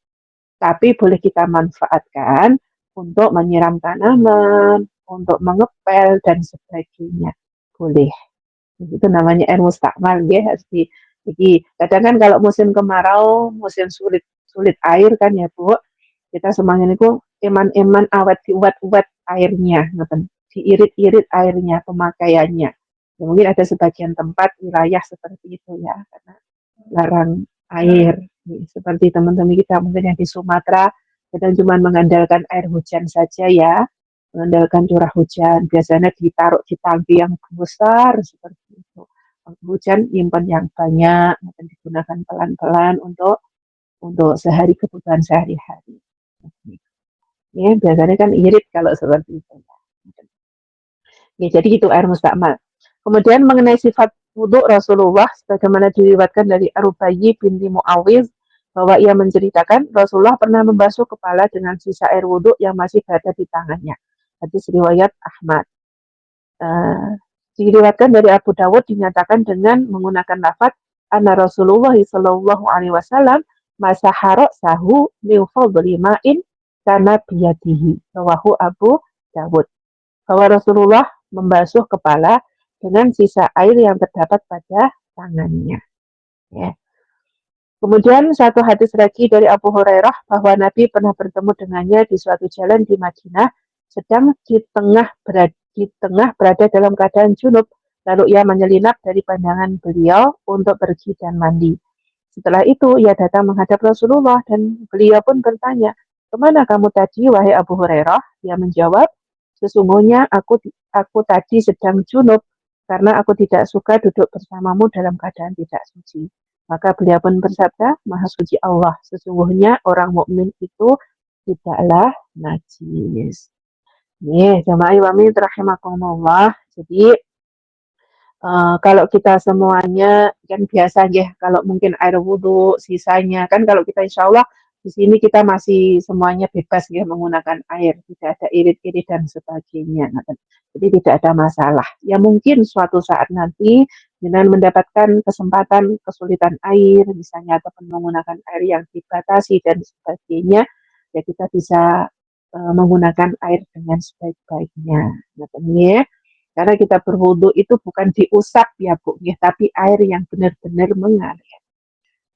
A: Tapi boleh kita manfaatkan untuk menyiram tanaman, untuk mengepel dan sebagainya. Boleh. Itu namanya air mustakmal ya, harus jadi kadang kan kalau musim kemarau, musim sulit air kan ya Bu, kita semuanya itu eman-eman awet diuat-uat airnya, diirit-irit airnya, pemakaiannya. Ya, mungkin ada sebagian tempat wilayah seperti itu ya, karena larang air. Seperti teman-teman kita mungkin yang di Sumatera, kita cuma mengandalkan air hujan saja ya, mengandalkan curah hujan. Biasanya ditaruh di tangki yang besar seperti itu. Hujan nyimpan yang banyak, mungkin digunakan pelan-pelan untuk sehari kebutuhan sehari-hari. Ya, biasanya kan irit kalau seperti itu. Ya, jadi itu air mustakmal. Kemudian mengenai sifat wudhu Rasulullah, sebagaimana diriwayatkan dari Ar-Rubayyi binti Muawiz, bahwa ia menceritakan Rasulullah pernah membasuh kepala dengan sisa air wudhu yang masih berada di tangannya. Hadis riwayat Ahmad. Diriwayatkan dari Abu Dawud dinyatakan dengan menggunakan lafaz anna Rasulullah sallallahu alaihi wasallam masahara sahu min fadli ma'in kana biyadihi. Rawahu Abu Dawud. Bahwa Rasulullah membasuh kepala dengan sisa air yang terdapat pada tangannya. Ya. Kemudian satu hadis lagi dari Abu Hurairah bahwa Nabi pernah bertemu dengannya di suatu jalan di Madinah, sedang di tengah berada dalam keadaan junub, lalu ia menyelinap dari pandangan beliau untuk pergi dan mandi. Setelah itu ia datang menghadap Rasulullah dan beliau pun bertanya, "Kemana kamu tadi, wahai Abu Hurairah?" Dia menjawab, "Sesungguhnya aku tadi sedang junub karena aku tidak suka duduk bersamamu dalam keadaan tidak suci." Maka beliau pun bersabda, "Maha suci Allah, sesungguhnya orang mukmin itu tidaklah najis." Nih, jamaah iwami rahimakumullah. Jadi kalau kita semuanya kan biasa ya, kalau mungkin air wudhu sisanya kan kalau kita insya Allah di sini kita masih semuanya bebas ya menggunakan air, tidak ada irit-irit dan sebagainya. Jadi tidak ada masalah. Ya mungkin suatu saat nanti dengan mendapatkan kesempatan kesulitan air, misalnya ataupun menggunakan air yang dibatasi dan sebagainya, ya kita bisa menggunakan air dengan sebaik-baiknya. Ya. Karena kita berwudu itu bukan diusap ya Bu, ya, tapi air yang benar-benar mengalir.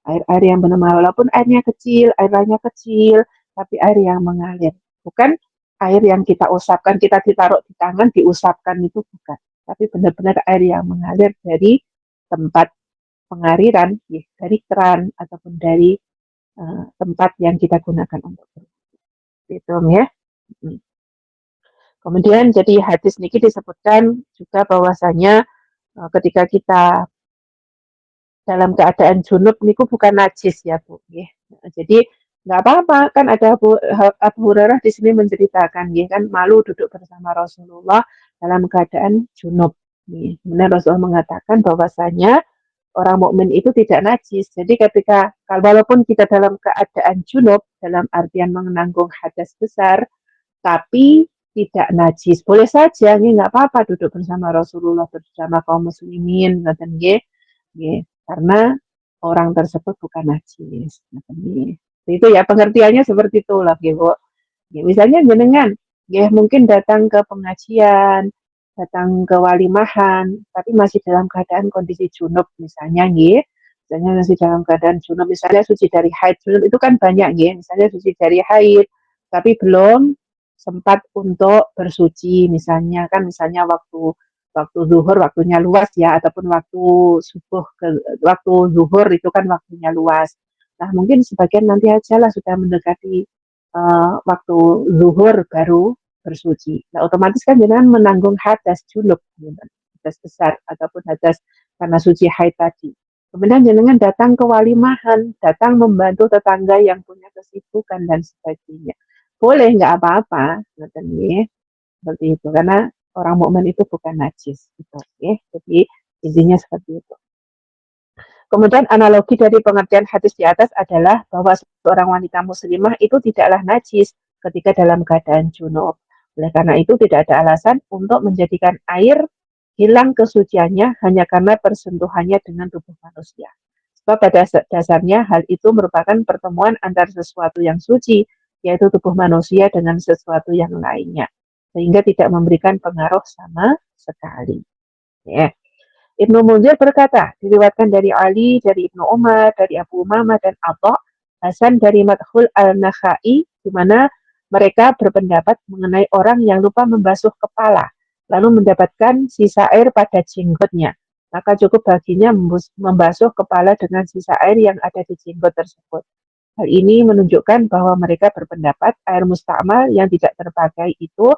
A: Air-air yang benar, walaupun airnya kecil, tapi air yang mengalir. Bukan air yang kita usapkan, kita ditaruh di tangan, diusapkan itu bukan. Tapi benar-benar air yang mengalir dari tempat pengaliran, ya, dari keran ataupun dari tempat yang kita gunakan untuk itu ya. Kemudian jadi hadis niki disebutkan juga bahwasanya ketika kita dalam keadaan junub niku bukan najis ya Bu. Ya. Jadi nggak apa-apa kan ada Abu Hurairah di sini menceritakan ya kan malu duduk bersama Rasulullah dalam keadaan junub. Kemudian Rasulullah mengatakan bahwasanya orang mukmin itu tidak najis. Jadi ketika walaupun kita dalam keadaan junub dalam artian menanggung hadas besar, tapi tidak najis. Boleh saja nih nggak apa-apa duduk bersama Rasulullah bersama kaum muslimin ngoten nggih. Karena orang tersebut bukan najis. Itu ya pengertiannya seperti itu lah nggih, Bu. Ya, misalnya jenengan ya mungkin datang ke pengajian, datang ke walimahan, tapi masih dalam keadaan kondisi junub misalnya nggih. Misalnya masih dalam keadaan junub, misalnya suci dari haid. Junub itu kan banyak nggih, misalnya suci dari haid, tapi belum sempat untuk bersuci misalnya kan misalnya waktu waktu zuhur waktunya luas ya ataupun waktu subuh ke waktu zuhur itu kan waktunya luas. Nah, mungkin sebagian nanti aja lah sudah mendekati waktu zuhur baru bersuci. Nah, otomatis kan jangan menanggung hadas junub, hadas besar ataupun hadas karena suci haid tadi. Kemudian jenengan datang ke walimahan, datang membantu tetangga yang punya kesibukan dan sebagainya. Boleh nggak apa-apa, seperti itu. Karena orang mukmin itu bukan najis, gitu. Ya. Jadi intinya seperti itu. Kemudian analogi dari pengertian hadis di atas adalah bahwa seorang wanita muslimah itu tidaklah najis ketika dalam keadaan junub. Oleh karena itu tidak ada alasan untuk menjadikan air hilang kesuciannya hanya karena persentuhannya dengan tubuh manusia. Sebab pada dasarnya hal itu merupakan pertemuan antara sesuatu yang suci, yaitu tubuh manusia dengan sesuatu yang lainnya. Sehingga tidak memberikan pengaruh sama sekali. Ya. Ibnu Munzir berkata, diriwayatkan dari Ali, dari Ibnu Umar, dari Abu Umamah dan Atha, Hasan dari Madhul al-Nakhai, di mana mereka berpendapat mengenai orang yang lupa membasuh kepala, lalu mendapatkan sisa air pada jenggotnya. Maka cukup baginya membasuh kepala dengan sisa air yang ada di jenggot tersebut. Hal ini menunjukkan bahwa mereka berpendapat air musta'mal yang tidak terpakai itu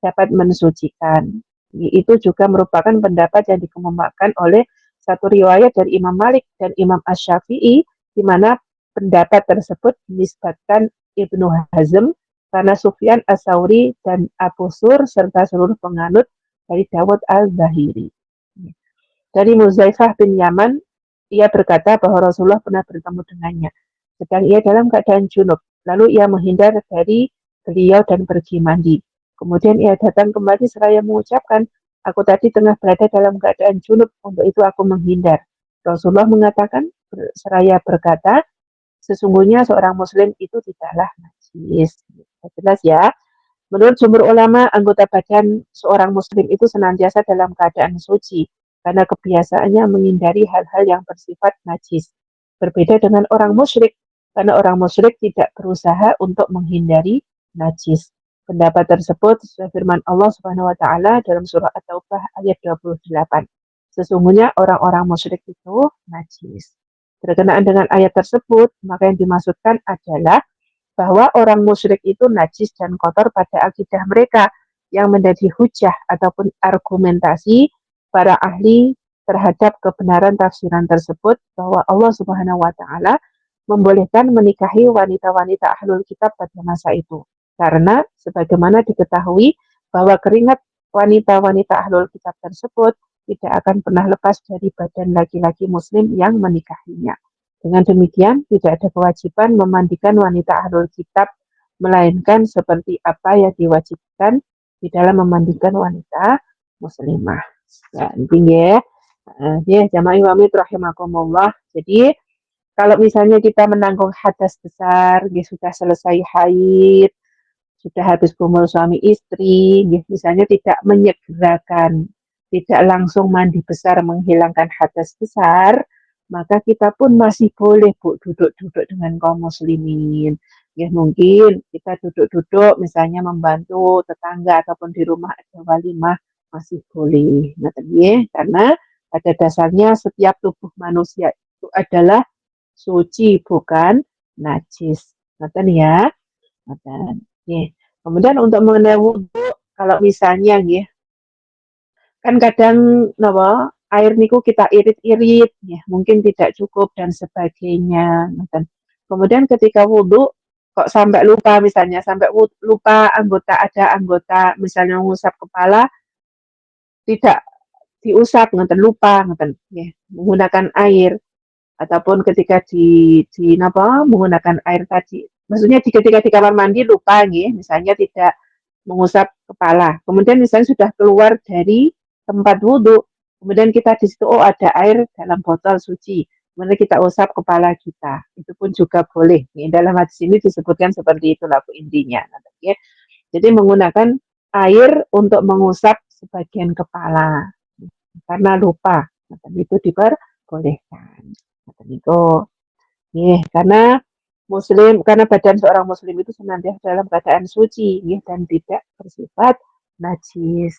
A: dapat mensucikan. Itu juga merupakan pendapat yang dikemukakan oleh satu riwayat dari Imam Malik dan Imam Asy-Syafi'i, di mana pendapat tersebut dinisbatkan Ibnu Hazm karena Sufyan Ats-Tsauri dan Abu Sur serta seluruh penganut dari Dawud al-Zahiri. Dari Muzaifah bin Yaman, ia berkata bahwa Rasulullah pernah bertemu dengannya, sedang ia dalam keadaan junub. Lalu ia menghindar dari beliau dan pergi mandi. Kemudian ia datang kembali seraya mengucapkan, aku tadi tengah berada dalam keadaan junub, untuk itu aku menghindar. Rasulullah mengatakan, seraya berkata, sesungguhnya seorang muslim itu tidaklah najis. Jelas ya. Menurut jumhur ulama, anggota badan seorang muslim itu senantiasa dalam keadaan suci, karena kebiasaannya menghindari hal-hal yang bersifat najis. Berbeda dengan orang musyrik, karena orang musyrik tidak berusaha untuk menghindari najis. Pendapat tersebut sesuai firman Allah Subhanahu wa taala dalam surah At-Taubah ayat 28. Sesungguhnya orang-orang musyrik itu najis. Berkenaan dengan ayat tersebut, maka yang dimaksudkan adalah bahwa orang musyrik itu najis dan kotor pada akidah mereka yang menjadi hujah ataupun argumentasi para ahli terhadap kebenaran tafsiran tersebut bahwa Allah Subhanahu wa taala membolehkan menikahi wanita-wanita ahlul kitab pada masa itu. Karena sebagaimana diketahui bahwa keringat wanita-wanita ahlul kitab tersebut tidak akan pernah lepas dari badan laki-laki muslim yang menikahinya. Dengan demikian, tidak ada kewajiban memandikan wanita ahlul kitab, melainkan seperti apa yang diwajibkan di dalam memandikan wanita muslimah. Ya, intinya ya, jamaah iwami rahimakumullah. Jadi, kalau misalnya kita menanggung hadas besar, ya sudah selesai haid, sudah habis kumpul suami istri, ya, misalnya tidak menyegerakan, tidak langsung mandi besar menghilangkan hadas besar, maka kita pun masih boleh Bu duduk-duduk dengan kaum muslimin. Ya mungkin kita duduk-duduk misalnya membantu tetangga ataupun di rumah ada walimah masih boleh. Nah, ya, karena pada dasarnya setiap tubuh manusia itu adalah suci bukan najis. Ngoten ya. Ngoten. Nggih. Kemudian untuk mengenai wudhu, kalau misalnya nggih, kan kadang napa air niku kita irit-irit ya, mungkin tidak cukup dan sebagainya. Ngoten. Kemudian ketika wudhu kok sampai lupa misalnya sampai lupa ada anggota misalnya mengusap kepala tidak diusap ngoten lupa ngoten nggih, menggunakan air ataupun ketika di napa menggunakan air tadi. Maksudnya ketika di kamar mandi lupa nggih, misalnya tidak mengusap kepala. Kemudian misalnya sudah keluar dari tempat wudhu, kemudian kita di situ oh ada air dalam botol suci. Kemudian kita usap kepala kita. Itu pun juga boleh. Nih, dalam hadis ini disebutkan seperti itulah Bu intinya. Ya. Jadi menggunakan air untuk mengusap sebagian kepala karena lupa. Itu diperbolehkan. Itu. Karena muslim, karena badan seorang muslim itu senantiasa dalam keadaan suci dan tidak bersifat najis.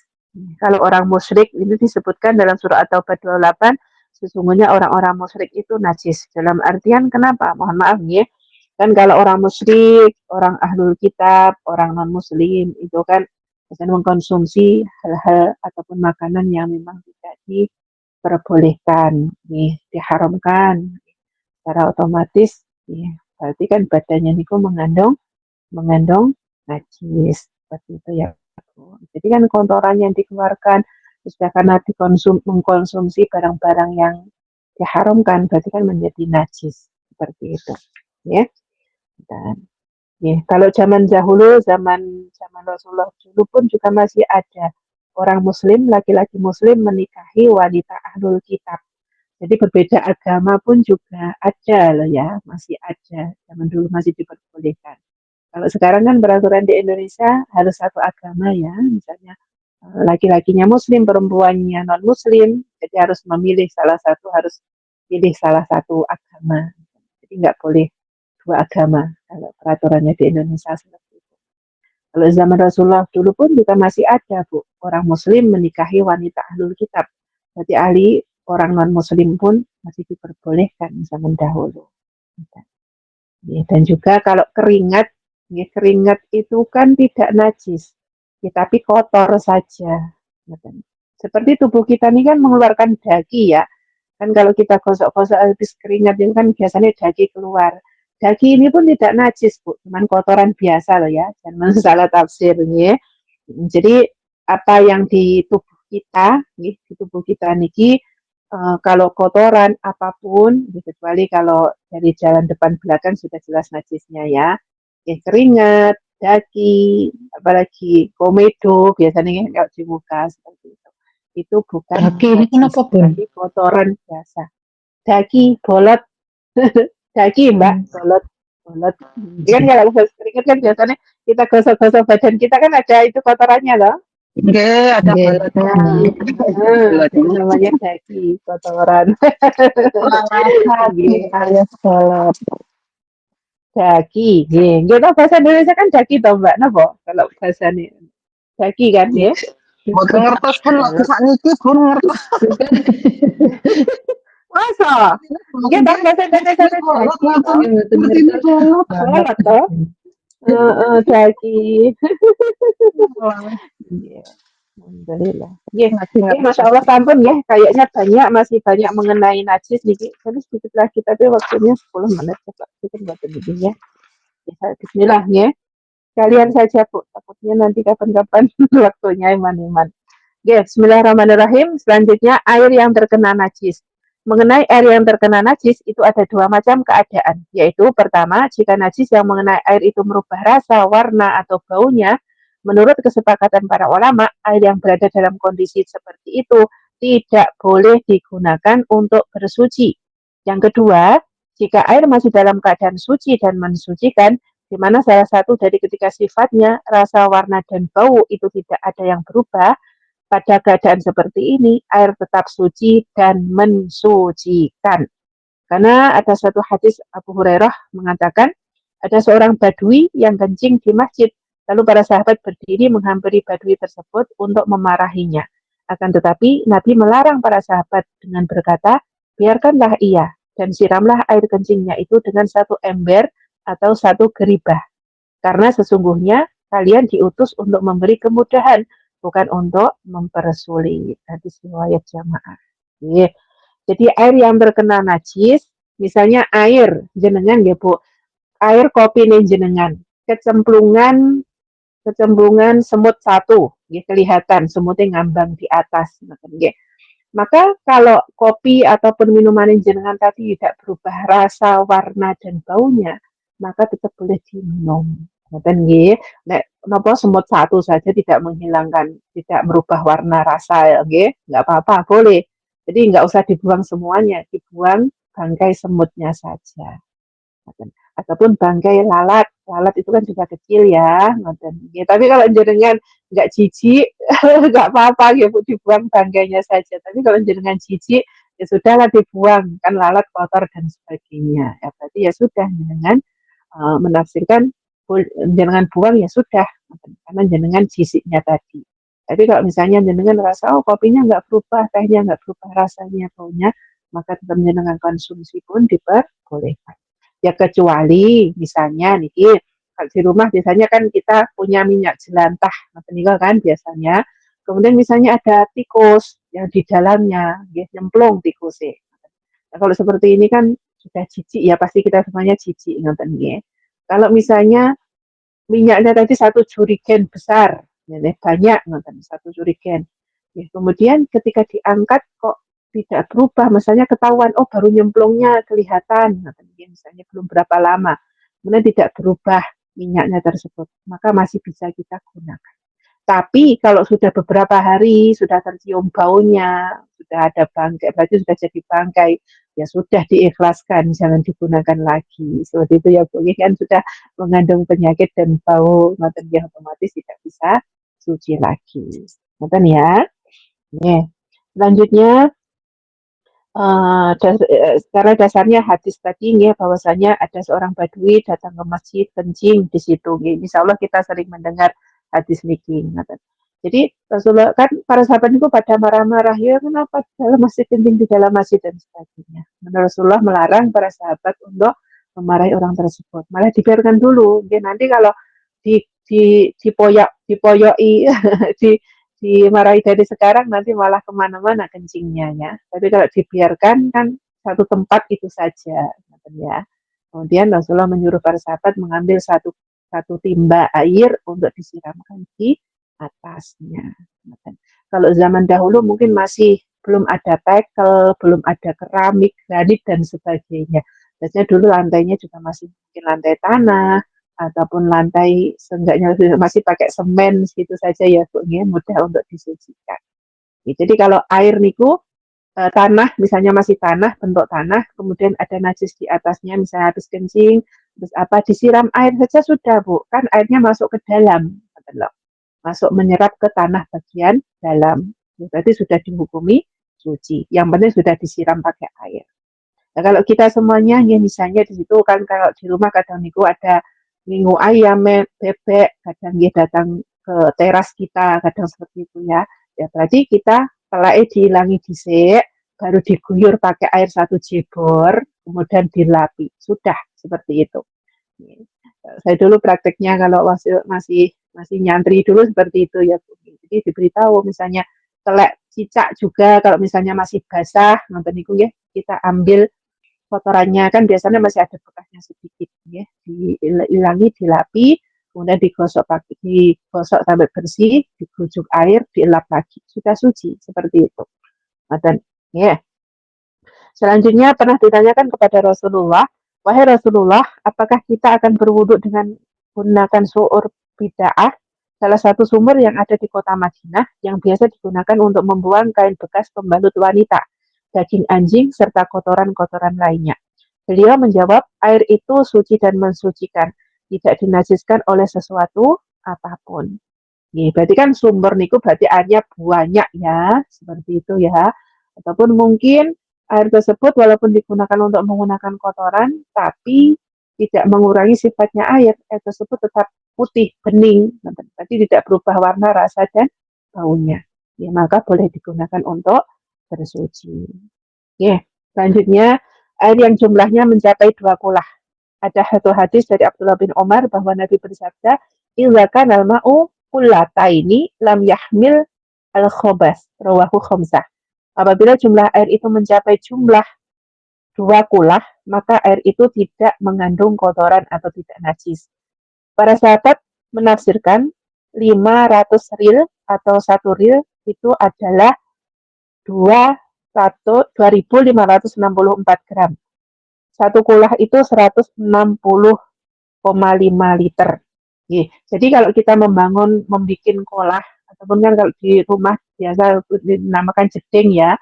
A: Kalau orang musyrik ini disebutkan dalam surah At-Taubah 28, sesungguhnya orang-orang musyrik itu najis. Dalam artian kenapa? Mohon maaf kan kalau orang musyrik, orang ahlul kitab, orang non muslim itu kan biasanya mengkonsumsi hal-hal ataupun makanan yang memang tidak diperbolehkan, diharamkan secara otomatis ya, berarti kan badannya niku mengandung najis seperti itu ya. Jadi kan kotoran yang dikeluarkan sudah karena mengkonsumsi barang-barang yang diharamkan berarti kan menjadi najis seperti itu ya. Dan ya, kalau zaman dahulu zaman Rasulullah dulu pun juga masih ada orang muslim laki-laki muslim menikahi wanita ahlul kitab. Jadi berbeda agama pun juga ada loh ya, masih ada. Zaman dulu masih diperbolehkan. Kalau sekarang kan peraturan di Indonesia harus satu agama ya, misalnya laki-lakinya muslim, perempuannya non-muslim, jadi harus memilih salah satu, harus pilih salah satu agama. Jadi nggak boleh dua agama kalau peraturannya di Indonesia seperti itu. Kalau zaman Rasulullah dulu pun juga masih ada Bu, orang muslim menikahi wanita ahlul kitab. Berarti ahli orang non-muslim pun masih diperbolehkan zaman dahulu. Ya, dan juga kalau keringat, ya, keringat itu kan tidak najis, ya, tapi kotor saja. Seperti tubuh kita ini kan mengeluarkan daki ya. Kan kalau kita gosok-gosok habis keringat itu kan biasanya daki keluar. Daki ini pun tidak najis, Bu, cuman kotoran biasa loh ya. Jangan salah tafsirnya. Jadi apa yang di tubuh kita, di tubuh kita niki kalau kotoran apapun, kecuali kalau dari jalan depan belakang sudah jelas najisnya ya. Keringat, daki, apalagi komedo, biasanya kalau di muka seperti itu. Itu bukan
B: Daki ini kenapa, Bun?
A: tapi kotoran biasa. Daki, bolot, daki Mbak, bolot. Ini kan kalau keringat kan biasanya kita gosok-gosok badan kita kan ada itu kotorannya loh.
C: Nggih, ada bolotnya.
A: Itu namanya daki, kotoran.
C: Daki alias bolot.
A: Daki, nggih. Bahasa Indonesia kan daki toh Mbak, napa? Kalau bahasa ini daki kan ya.
C: Mboten ngertos pun lagi sakniki pun ngertos.
A: Masa? Nggih toh bahasa Indonesia itu daki toh. Bolot toh. Daki. Alhamdulillah. Masya Allah sampun ya. Kayaknya masih banyak mengenai najis nih. Jadi sedikit lagi tapi waktunya 10 menit. Coba kita buat ini ya. Bismillah ya. Kalian saja Bu. Takutnya nanti kapan-kapan waktunya iman-iman. Bismillahirrahmanirrahim. Selanjutnya air yang terkena najis. mengenai air yang terkena najis itu ada dua macam keadaan, yaitu pertama, jika najis yang mengenai air itu merubah rasa, warna, atau baunya, menurut kesepakatan para ulama, air yang berada dalam kondisi seperti itu tidak boleh digunakan untuk bersuci. Yang kedua, jika air masih dalam keadaan suci dan mensucikan, di mana salah satu dari ketiga sifatnya, rasa, warna, dan bau itu tidak ada yang berubah, pada keadaan seperti ini, air tetap suci dan mensucikan. Karena ada satu hadis Abu Hurairah mengatakan, ada seorang badui yang kencing di masjid. Lalu para sahabat berdiri menghampiri badui tersebut untuk memarahinya. Akan tetapi Nabi melarang para sahabat dengan berkata, biarkanlah ia dan siramlah air kencingnya itu dengan satu ember atau satu geribah. Karena sesungguhnya kalian diutus untuk memberi kemudahan, bukan untuk mempersulit. Hadis riwayat jamaah. Jadi air yang terkena najis, misalnya air jenengan ya Bu, air kopi nih jenengan, kecemplungan kecemplungan semut satu, ya, kelihatan semutnya ngambang di atas. Maka kalau kopi ataupun minuman yang jenengan tadi tidak berubah rasa, warna, dan baunya, maka tetap boleh diminum. Ngoten nggih. Nek napa semut satu saja tidak menghilangkan, tidak merubah warna rasa, nggih, nggak apa-apa, boleh. Jadi nggak usah dibuang semuanya, dibuang bangkai semutnya saja. Ataupun bangkai lalat, lalat itu kan juga kecil ya, ya, tapi kalau jenengan nggak jijik, nggak apa-apa ya Bu, dibuang bangkainya saja. Tapi kalau jenengan jijik, ya sudahlah dibuang, kan lalat kotor dan sebagainya. Ya, berarti ya sudah jenengan menafsirkan jenengan buang ya sudah, karena jenengan jisiknya tadi. Tapi kalau misalnya jenengan rasa oh kopinya nggak berubah, tehnya nggak berubah rasanya, baunya, maka tetap jenengan konsumsi pun diperbolehkan. Ya kecuali misalnya nih di rumah biasanya kan kita punya minyak jelantah, tinggal kan biasanya. Kemudian misalnya ada tikus yang di dalamnya, ya, nyemplung tikusnya. Nah, kalau seperti ini kan sudah jijik ya, pasti kita semuanya jijik ngoten nggih. Kalau misalnya minyaknya tadi satu jurigen besar, ya, banyak ngoten, satu jurigen. Ya, kemudian ketika diangkat kok tidak berubah, misalnya ketahuan, oh baru nyemplungnya kelihatan, misalnya belum berapa lama, kemudian tidak berubah minyaknya tersebut, maka masih bisa kita gunakan. Tapi kalau sudah beberapa hari, sudah tercium baunya, sudah ada bangkai, berarti sudah jadi bangkai, ya sudah diikhlaskan, jangan digunakan lagi. Seperti itu ya Bu, ini kan sudah mengandung penyakit dan bau, ngoten ya otomatis tidak bisa suci lagi. Ngoten ya. Nih, selanjutnya karena dasarnya hadis tadi ya bahwasanya ada seorang badui datang ke masjid kencing di situ. Insya Allah kita sering mendengar hadis niki. Jadi Rasulullah kan para sahabat itu pada marah-marah ya kenapa dalam masjid kencing di dalam masjid dan sebagainya. Rasulullah melarang para sahabat untuk memarahi orang tersebut. Malah dibiarkan dulu. Nanti kalau dipoyoi di dimarahi dari sekarang nanti malah kemana-mana kencingnya ya. Tapi kalau dibiarkan kan satu tempat itu saja, ya. Kemudian Rasulullah menyuruh para sahabat mengambil satu timba air untuk disiramkan di atasnya. Kalau zaman dahulu mungkin masih belum ada tekel, belum ada keramik, granit dan sebagainya. Biasanya dulu lantainya juga masih mungkin lantai tanah, ataupun lantai seenggaknya masih pakai semen gitu saja ya Bu, ya, mudah untuk disucikan. Jadi kalau air niku tanah misalnya masih tanah, bentuk tanah, kemudian ada najis di atasnya misalnya habis kencing, terus apa disiram air saja sudah Bu, kan airnya masuk ke dalam, masuk menyerap ke tanah bagian dalam. Berarti sudah dihukumi suci. Yang penting sudah disiram pakai air. Nah, kalau kita semuanya ya misalnya di situ kan kalau di rumah kadang niku ada minggu ayam, bebek, kadang dia datang ke teras kita, kadang seperti itu ya. Ya berarti kita setelah dihilangi dhisik, baru diguyur pakai air satu jebor, kemudian dilapi. Sudah seperti itu. Saya dulu prakteknya kalau masih nyantri dulu seperti itu ya. Jadi diberitahu misalnya telek cicak juga kalau misalnya masih basah, nonton niku ya, kita ambil kotorannya kan biasanya masih ada bekasnya sedikit ya, dihilangi, dilapi, kemudian digosok sampai bersih, dibujuk air, dielap lagi, sudah suci seperti itu. Dan ya. Selanjutnya pernah ditanyakan kepada Rasulullah, wahai Rasulullah, apakah kita akan berwudu dengan gunakan suur bid'ah, salah satu sumber yang ada di kota Madinah yang biasa digunakan untuk membuang kain bekas pembalut wanita, daging anjing, serta kotoran-kotoran lainnya. Beliau menjawab, air itu suci dan mensucikan, tidak dinajiskan oleh sesuatu apapun. Nih, berarti kan sumber niku berarti airnya banyak ya, seperti itu ya. Ataupun mungkin air tersebut walaupun digunakan untuk menggunakan kotoran, tapi tidak mengurangi sifatnya air tersebut tetap putih, bening, berarti tidak berubah warna, rasa, dan baunya. Ya, maka boleh digunakan untuk bersuci. Ya, selanjutnya air yang jumlahnya mencapai 2 kulah. Ada satu hadis dari Abdullah bin Umar bahwa Nabi bersabda, "Idza kana al-ma'u kullataini lam yahmil al-khabas." Rawahu khamsah. Apabila jumlah air itu mencapai jumlah 2 kulah, maka air itu tidak mengandung kotoran atau tidak najis. Para sahabat menafsirkan 500 ril atau 1 ril itu adalah 2.564 gram. Satu kulah itu 160,5 liter. Jadi kalau kita membuat kolah, ataupun kan kalau di rumah biasa dinamakan jeding ya,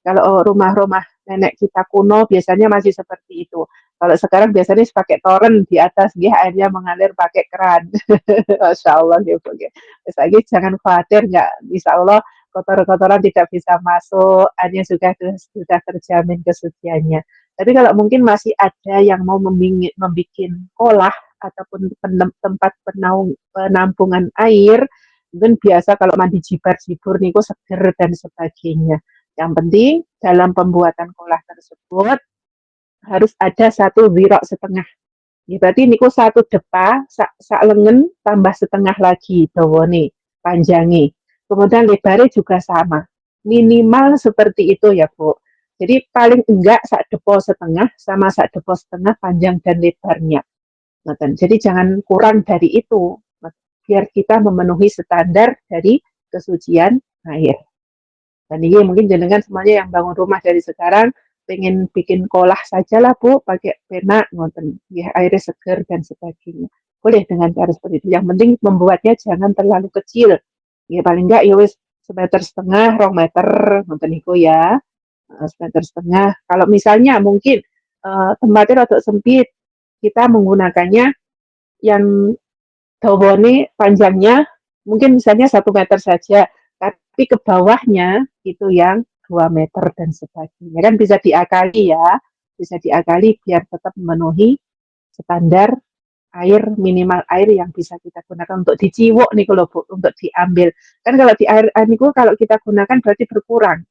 A: kalau rumah-rumah nenek kita kuno biasanya masih seperti itu. Kalau sekarang biasanya pakai toren di atas, dia airnya mengalir pakai keran. Masya Allah, gitu. Terus lagi jangan khawatir, nggak, insya Allah kotoran-kotoran tidak bisa masuk, airnya sudah terjamin kesuciannya. Tapi kalau mungkin masih ada yang mau membuat kolah ataupun tempat penampungan air, mungkin biasa kalau mandi jibar-jibur niku seger dan sebagainya. Yang penting dalam pembuatan kolah tersebut harus ada 1,5 wirok. Ya, berarti niku 1 depa sak lengan tambah setengah lagi dawane panjangnya. Kemudian lebarnya juga sama. Minimal seperti itu ya, Bu. Jadi paling enggak sak depo setengah sama sak depo setengah panjang dan lebarnya. Jadi jangan kurang dari itu. Biar kita memenuhi standar dari kesucian air. Dan ini mungkin jenengan semuanya yang bangun rumah dari sekarang pengen bikin kolah sajalah Bu, pakai pena ngoten, ya airnya seger dan sebagainya. Boleh dengan cara seperti itu. Yang penting membuatnya jangan terlalu kecil. Ya paling enggak ya wis 1,5 meter, 2 meter ngoten niku ya. 1,5 meter. Kalau misalnya mungkin tempatnya rada sempit, kita menggunakannya yang dawane panjangnya mungkin misalnya 1 meter saja, tapi ke bawahnya itu yang 2 meter dan sebagainya. Kan bisa diakali ya, bisa diakali biar tetap memenuhi standar air, minimal air yang bisa kita gunakan untuk diciwuk nih kalau Bu, untuk diambil. Kan kalau di air niku kalau kita gunakan berarti berkurang.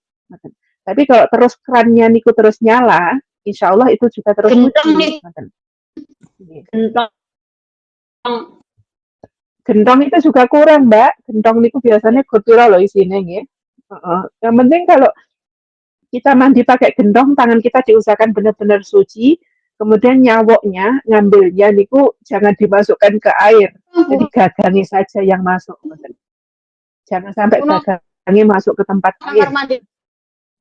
A: Tapi kalau terus kerannya niku terus nyala, insya Allah itu juga terus suci.
B: Gentong.
A: Gentong itu juga kurang, Mbak. Gentong niku biasanya gotira loh isinya nggih. Yang penting kalau kita mandi pakai gentong, tangan kita diusahakan benar-benar suci. Kemudian nyawoknya, ngambilnya niku jangan dimasukkan ke air. Jadi gagangnya saja yang masuk. Jangan sampai gagangnya masuk ke tempat air.
B: Mandi.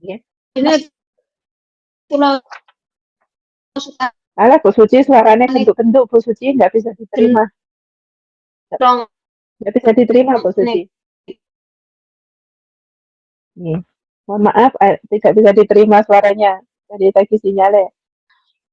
A: Ya.
B: Ini pulau
A: Alah, Bu Suci suaranya kenduk-kenduk, Bu Suci nggak bisa diterima. Nggak bisa diterima, Bu Suci. Nih, mohon maaf, tidak bisa diterima suaranya. Tadi sinyalnya.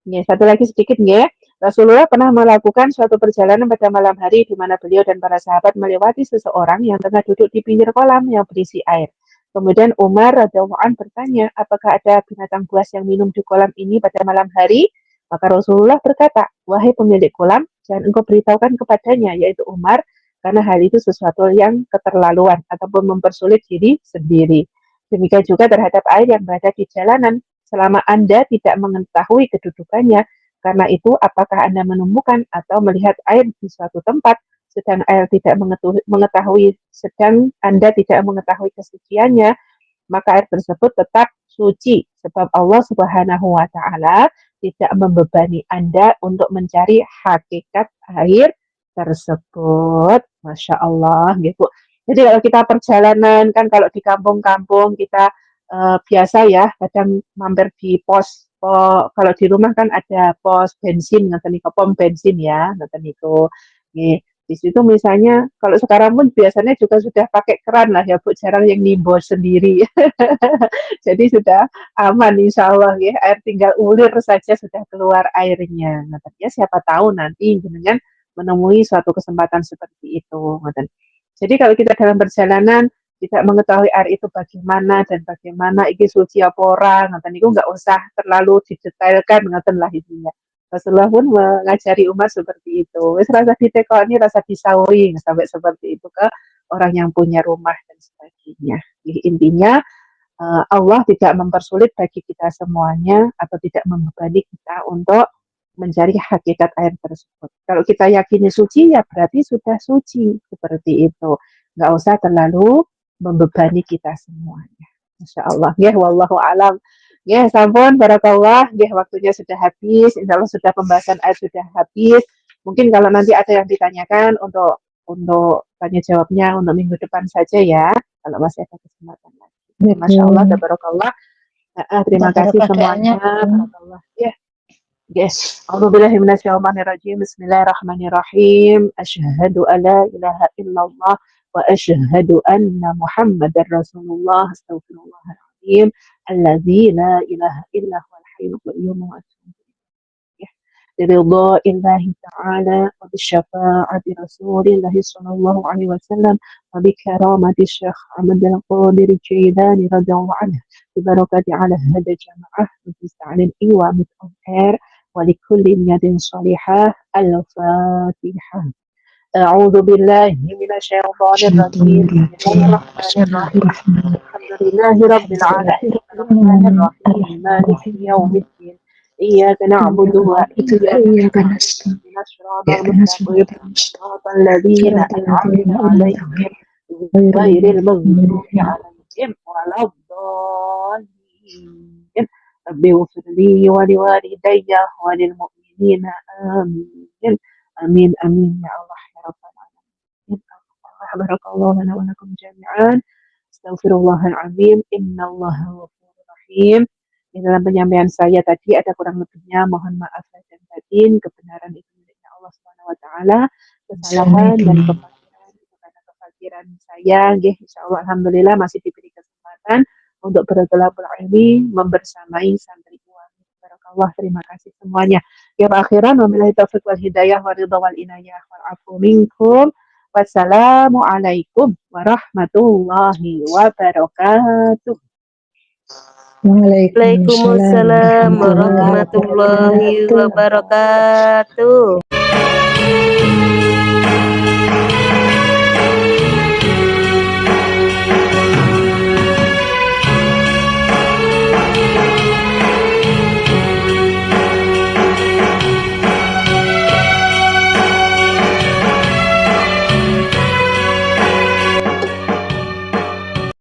A: Nih, satu lagi sedikit nih. Rasulullah pernah melakukan suatu perjalanan pada malam hari di mana beliau dan para sahabat melewati seseorang yang tengah duduk di pinggir kolam yang berisi air. Kemudian Umar radhiyallahu anhu bertanya, apakah ada binatang buas yang minum di kolam ini pada malam hari? Maka Rasulullah berkata, wahai pemilik kolam, jangan engkau beritahukan kepadanya, yaitu Umar, karena hal itu sesuatu yang keterlaluan ataupun mempersulit diri sendiri. Demikian juga terhadap air yang berada di jalanan. Selama Anda tidak mengetahui kedudukannya, karena itu apakah Anda menemukan atau melihat air di suatu tempat, sedang Anda tidak mengetahui kesuciannya, maka air tersebut tetap suci, sebab Allah Subhanahu wa Ta'ala tidak membebani Anda untuk mencari hakikat air tersebut. Masya Allah, gitu. Jadi kalau kita perjalanan, kan kalau di kampung-kampung kita biasa ya kadang mampir di pos kalau di rumah kan ada pos bensin ngoten niku pom bensin ya ngoten niku. Nggih, di situ misalnya kalau sekarang pun biasanya juga sudah pakai keran lah ya Bu, jarang yang nimbun sendiri. Jadi sudah aman insya Allah ya, air tinggal ulir saja sudah keluar airnya. Ngoten ya siapa tahu nanti jenengan menemui suatu kesempatan seperti itu ngoten. Jadi kalau kita dalam perjalanan tidak mengetahui air itu bagaimana dan bagaimana iki suci apa ora ngoten niku nggak usah terlalu didetailkan ngoten lah intinya. Rasulullah pun mengajari umat seperti itu. Wis rasa ditekoni, rasa disauri sampai seperti itu ke orang yang punya rumah dan sebagainya. Jadi intinya Allah tidak mempersulit bagi kita semuanya atau tidak membebani kita untuk mencari hakikat air tersebut. Kalau kita yakini suci, ya berarti sudah suci. Seperti itu. Nggak usah terlalu membebani kita semuanya. Masya Allah. Ya, wallahu alam. Ya, sampun, barakallah. Ya, waktunya sudah habis. Insya Allah sudah pembahasan air sudah habis. Mungkin kalau nanti ada yang ditanyakan untuk tanya jawabnya untuk minggu depan saja ya. Kalau masih ada kesempatan lagi. Masya Allah, barakallah. Terima kasih semuanya. Barakallah. Ya. Yes. A'udzubillahi minasyaitonirrajim. Bismillahirrahmanirrahim. Asyhadu an la ilaha illallah wa asyhadu anna Muhammadar Rasulullah. Astaghfirullahaladzim. Alladzi la ilaha illa huwal hayyul qayyum wa atubu برضا الله تعالى وبشفاعة رسول الله صلى الله عليه وسلم وبكرامة الشيخ أحمد القادر الجيلاني رضي الله عنه ببركة على هذا الجماعة وتستعلن إيوة أير ولكل يد صالحة الفاتحة. أعوذ بالله من الشيطان الرجيم. بسم الله الرحمن الرحيم. الحمد لله رب العالمين الرحمن الرحيم مالك يوم الدين. إياك نعبد وإياك نستعين اهدنا الصراط المستقيم صراط الذين أنعمت عليهم غير المغضوب عليهم ولا الضالين. رب اغفر لي ولوالدي وللمؤمنين آمين آمين آمين يا الله يا رب العالمين. بارك الله لنا ولكم جميعا. أستغفر الله العظيم إن الله غفور رحيم. Di dalam penyampaian saya tadi ada kurang lebihnya, mohon maaf lahir dan batin. Kebenaran itu miliknya Allah Subhanahu wa taala. Kesalahan dan kefakiran itu karena kefakiran saya. Nggih, insyaallah alhamdulillah masih diberi kesempatan untuk bergelabul ilmi membersamai santri uang. Barakallah, terima kasih semuanya. Ya akhiran wabillahi taufiq wal hidayah wa ridha wal inayah wal afu minkum. Wassalamualaikum warahmatullahi wabarakatuh.
B: Waalaikumsalam warahmatullahi wabarakatuh.